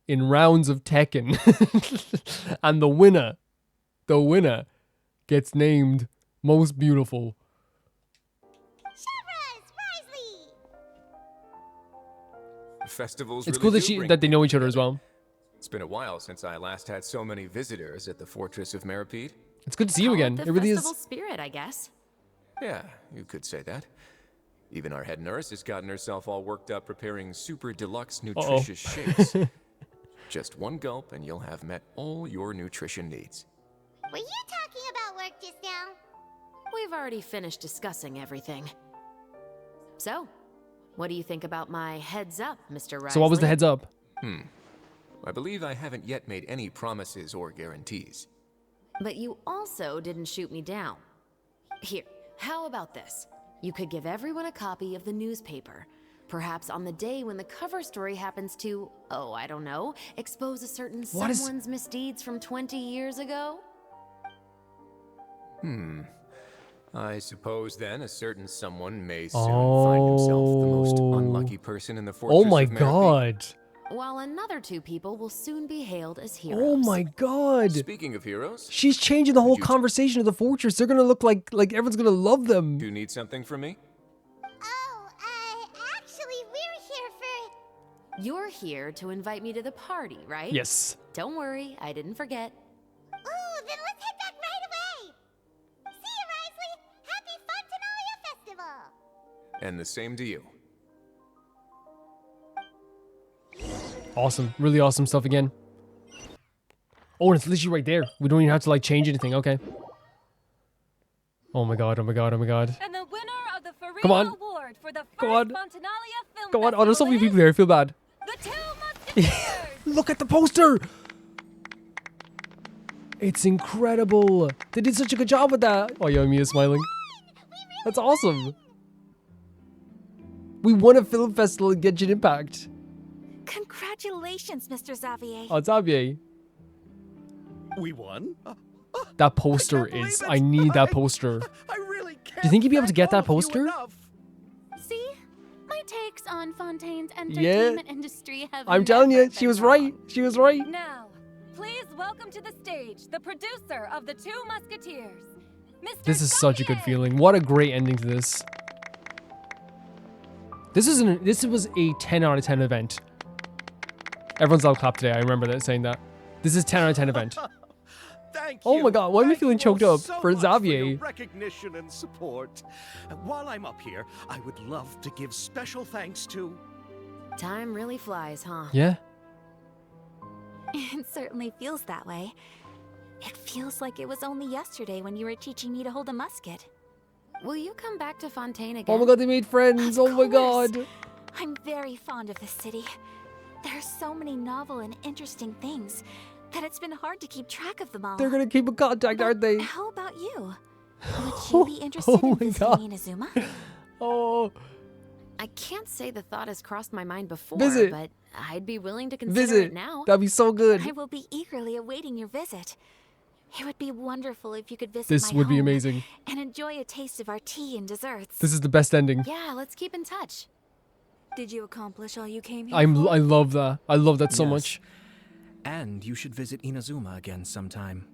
in rounds of Tekken. And the winner gets named most beautiful. Festivals It's really cool that do bring that they know people each other as together. well. It's been a while since I last had so many visitors at the Fortress of Meripede. It's good to see you again. The It really festival is. spirit, I guess. Yeah, you could say that. Even our head nurse has gotten herself all worked up preparing super deluxe nutritious shakes. Just one gulp and you'll have met all your nutrition needs. Were you talking about work just now? We've already finished discussing everything. So, what do you think about my heads up, Mr. Risley? So what was the heads up? I believe I haven't yet made any promises or guarantees. But you also didn't shoot me down. Here, how about this? You could give everyone a copy of the newspaper. Perhaps on the day when the cover story happens to, oh, I don't know, expose a certain What is- someone's misdeeds from 20 years ago? I suppose then a certain someone may soon find himself the most unlucky person in the Fortress Oh my of Meripede. god. While another two people will soon be hailed as heroes. Oh my god. Speaking of heroes, She's changing the whole conversation of the fortress. They're gonna look like everyone's gonna love them. do you need something from me? Oh, actually, we're here for... You're here to invite me to the party, right? Yes. Don't worry, I didn't forget. Ooh, then let's head back right away! See you, Risley! Happy Fontanalia Festival! And the same to you. Awesome. Really awesome stuff again. Oh, and it's literally right there. We don't even have to like change anything. Okay. Oh my god, oh my god, oh my god. And the winner of the Farina Come on. Award for the Come first on. Fontinalia Film Go on. Oh, there's so many Festival people here. I feel bad. is the Two Musketeers. Look at the poster. It's incredible. They did such a good job with that. Oh, yeah, Mia's smiling. That's awesome. We won a film festival in Genshin Impact. Congratulations, Mr. Xavier. Oh, Xavier. We won? That poster is... I need that poster. I really can't. Do you think you'd be able to get that poster? See? My takes on Fontaine's Yeah. entertainment industry have I'm telling never you, she been was wrong. right. She was right. Now, please welcome to the stage the producer of the Two Musketeers, Mr. This is such a good feeling. What a great ending to this. This was a 10 out of 10 event. Everyone's all clapped today. I remember that saying that. This is 10 out of 10 event. Thank Oh you. my god, why am I Thank feeling you choked all up so for much your Xavier? recognition and support. While I'm up here, I would love to give special thanks to... Time really flies, huh? Yeah. It certainly feels that way. It feels like it was only yesterday when you were teaching me to hold a musket. Will you come back to Fontaine again? Oh my god, they made friends. Oh my god. I'm very fond of this city. There are so many novel and interesting things that it's been hard to keep track of them all. They're gonna keep in contact, aren't they? How about you? Would you be interested in my visiting God. Inazuma? Oh. I can't say the thought has crossed my mind before, Visit. but I'd be willing to consider Visit. it now. That'd be so good. I will be eagerly awaiting your visit. It would be wonderful if you could visit This my would be home amazing. and enjoy a taste of our tea and desserts. This is the best ending. Yeah, let's keep in touch. Did you accomplish all you came here I for? love that. I love that so Yes. much. And you should visit Inazuma again sometime.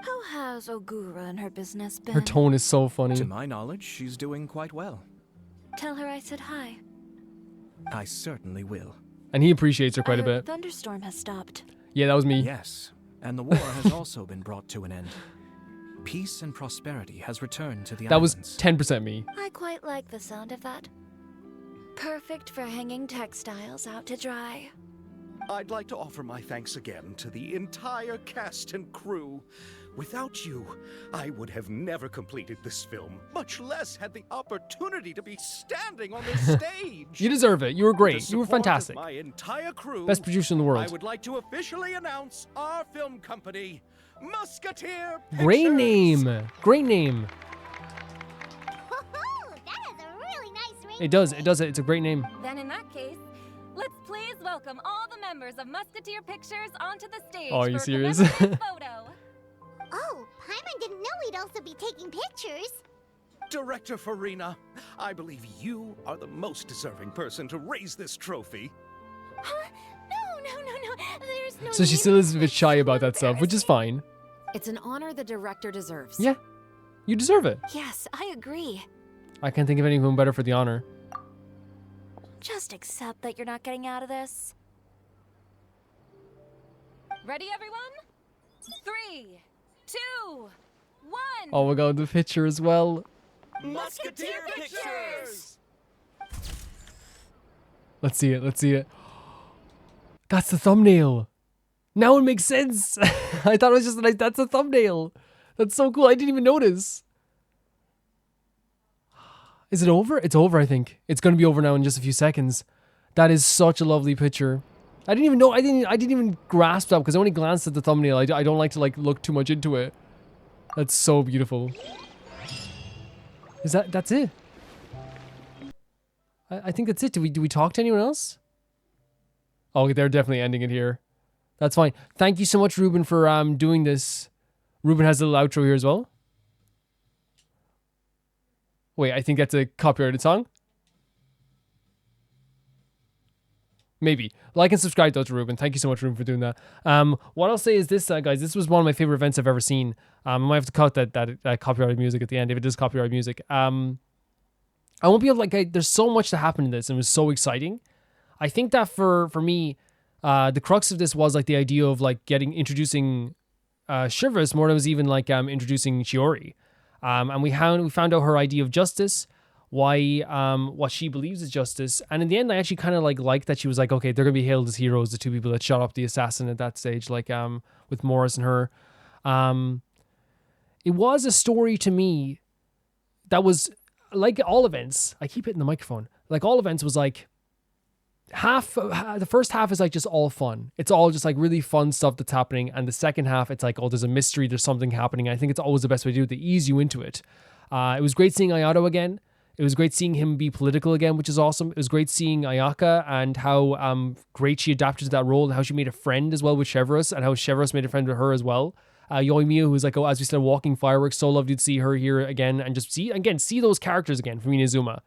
How has Ogura and her business been? Her tone is so funny. To my knowledge, she's doing quite well. Tell her I said hi. I certainly will. And he appreciates her quite a I heard bit. Thunderstorm has stopped. Yeah, that was me. Yes, and the war has also been brought to an end. Peace and prosperity has returned to the That was islands. 10% me. I quite like the sound of that. Perfect for hanging textiles out to dry. I'd like to offer my thanks again to the entire cast and crew. Without you, I would have never completed this film, much less had the opportunity to be standing on this stage. You deserve it. You were great. With the You were support of fantastic. My entire crew, Best producer in the world. I would like to officially announce our film company, Musketeer Pictures. Great name. Great name. That has a really nice ring. It does. It does. It's a great name. Then in that case, let's please welcome all the members of Musketeer Pictures onto the stage Oh, are you for a serious? commemorative photo. Oh, Paimon didn't know we'd also be taking pictures. Director Farina, I believe you are the most deserving person to raise this trophy. Huh? No. There's no So she need still is a for bit this. shy about that stuff, which is fine. It's an honor the director deserves. Yeah. You deserve it. Yes, I agree. I can't think of anyone better for the honor. Just accept that you're not getting out of this. Ready, everyone? 3, 2, 1. Oh my god, the picture as well. Musketeer Pictures! Let's see it. Let's see it. That's the thumbnail. Now it makes sense. I thought it was just like, that's a thumbnail. That's so cool. I didn't even notice. Is it over? It's over, I think. It's going to be over now in just a few seconds. That is such a lovely picture. I didn't even know. I didn't even grasp that because I only glanced at the thumbnail. I don't like to like look too much into it. That's so beautiful. That's it? I think that's it. Do we talk to anyone else? Oh, they're definitely ending it here. That's fine. Thank you so much, Ruben, for doing this. Ruben has a little outro here as well. Wait, I think that's a copyrighted song. Maybe. Like and subscribe though to Ruben. Thank you so much, Ruben, for doing that. What I'll say is this, guys. This was one of my favorite events I've ever seen. I might have to cut that copyrighted music at the end if it is copyrighted music. I won't be able to, there's so much to happen in this and it was so exciting. I think that for me, the crux of this was like the idea of like introducing Shivers more than it was even like introducing Shiori. And we found out her idea of justice, what she believes is justice. And in the end, I actually kind of like that she was like, okay, they're gonna be hailed as heroes, the two people that shot up the assassin at that stage, like with Morris and her. It was a story to me that was like all events. I keep hitting the microphone. Like all events was like the first half is like just all fun. It's all just like really fun stuff that's happening. And the second half, it's like, oh, there's a mystery, there's something happening. I think it's always the best way to do it, to ease you into it. It was great seeing Ayato again. It was great seeing him be political again, which is awesome. It was great seeing Ayaka and how great she adapted to that role and how she made a friend as well with Chevreuse and how Chevreuse made a friend with her as well. Yoimiya, who's like, oh, as we said, walking fireworks. So lovely to see her here again and just see those characters again from Inazuma.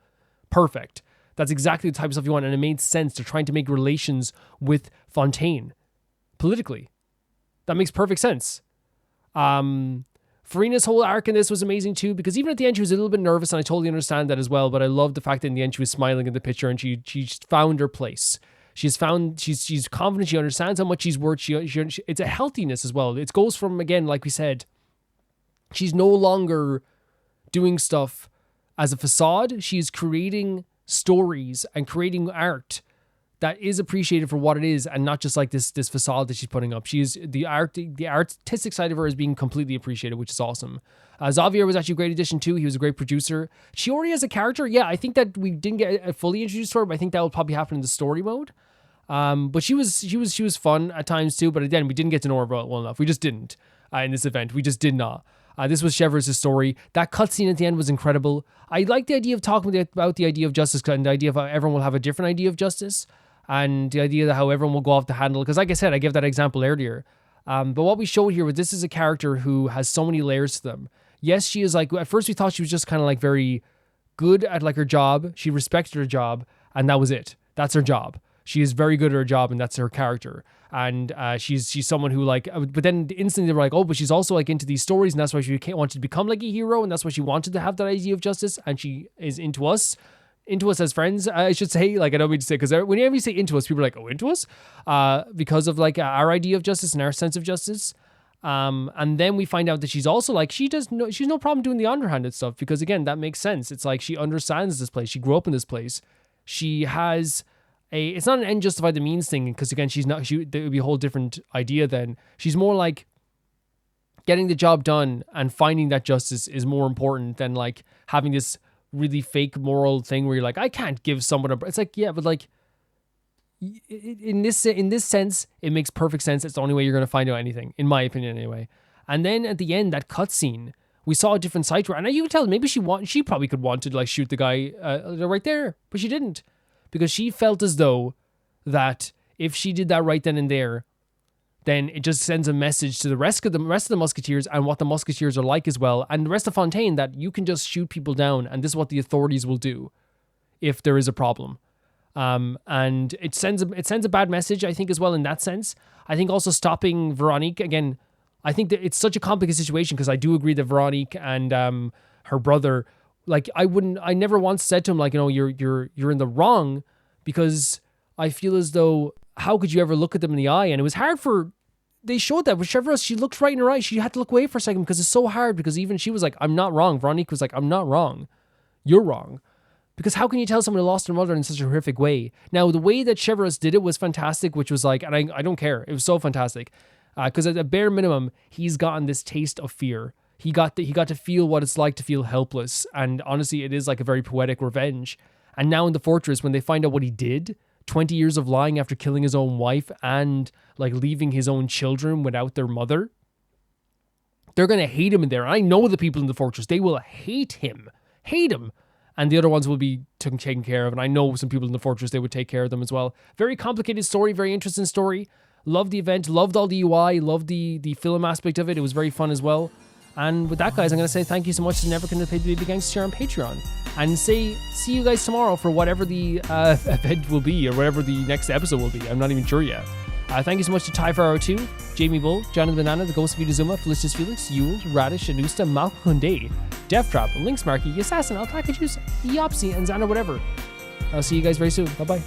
Perfect. That's exactly the type of stuff you want. And it made sense. They're trying to make relations with Fontaine politically. That makes perfect sense. Farina's whole arc in this was amazing too, because even at the end she was a little bit nervous, and I totally understand that as well. But I love the fact that in the end she was smiling in the picture and she found her place. She's confident. She understands how much she's worth. It's a healthiness as well. It goes from, again, like we said, she's no longer doing stuff as a facade. She's creating stories and creating art that is appreciated for what it is, and not just like this facade that she's putting up. She's the artistic side of her is being completely appreciated, which is awesome. Xavier was actually a great addition too. He was a great producer. She already has a character. Yeah, I think that we didn't get fully introduced to her, but I think that will probably happen in the story mode. But she was fun at times too. But again, we didn't get to know her well enough. We just didn't in this event. We just did not. This was Chevreuse' story. That cutscene at the end was incredible. I like the idea of talking about the idea of justice and the idea of how everyone will have a different idea of justice, and the idea that how everyone will go off the handle. Because like I said, I gave that example earlier. But what we showed here was this is a character who has so many layers to them. Yes, she is like, at first we thought she was just kind of like very good at like her job. She respected her job, and that was it. That's her job. She is very good at her job, and that's her character. And she's someone who like, but then instantly they were like, oh, but she's also like into these stories, and that's why she wanted to become like a hero, and that's why she wanted to have that idea of justice, and she is into us as friends, I should say. Like, I don't mean to say, because whenever you say into us, people are like, oh, into us? Because of like our idea of justice and our sense of justice. And then we find out that she's also like, she's no problem doing the underhanded stuff, because again, that makes sense. It's like she understands this place. She grew up in this place. She has it's not an end justify the means thing, because again, there would be a whole different idea then. She's more like getting the job done and finding that justice is more important than like having this really fake moral thing where you're like, I can't give someone it's like, yeah, but like in this sense, it makes perfect sense. It's the only way you're going to find out anything, in my opinion anyway. And then at the end, that cutscene, we saw a different side to her, and you can tell maybe she probably could want to like shoot the guy right there, but she didn't, because she felt as though that if she did that right then and there, then it just sends a message to the rest of the Musketeers and what the Musketeers are like as well, and the rest of Fontaine, that you can just shoot people down, and this is what the authorities will do if there is a problem. And it sends a bad message, I think, as well in that sense. I think also stopping Veronique, again, I think that it's such a complicated situation, because I do agree that Veronique and her brother, like I never once said to him like, you know, you're in the wrong, because I feel as though how could you ever look at them in the eye? And it was hard they showed that with Chevreuse. She looked right in her eye. She had to look away for a second, because it's so hard, because even she was like, I'm not wrong. Veronique was like, I'm not wrong. You're wrong. Because how can you tell someone who lost their mother in such a horrific way? Now, the way that Chevreuse did it was fantastic, which was like, and I don't care. It was so fantastic. Because at a bare minimum, he's gotten this taste of fear. He got to feel what it's like to feel helpless. And honestly, it is like a very poetic revenge. And now in the fortress, when they find out what he did, 20 years of lying after killing his own wife and like leaving his own children without their mother, they're going to hate him in there. I know the people in the fortress, they will hate him. And the other ones will be taken care of. And I know some people in the fortress, they would take care of them as well. Very complicated story, very interesting story. Loved the event, loved all the UI, loved the film aspect of it. It was very fun as well. And with that, guys, I'm going to say thank you so much to Never Can Pay the Baby Gangster on Patreon. And see you guys tomorrow for whatever the event will be, or whatever the next episode will be. I'm not even sure yet. Thank you so much to Ty402, Jamie Bull, Johnny the Banana, The Ghost of Itazuma, Felicitas Felix, Yule, Radish, Anusta, Malcolm Kunde, Death Trap, Lynx Marky, Assassin, Alpaca Juice, Yopsy, and Xander Whatever. I'll see you guys very soon. Bye-bye.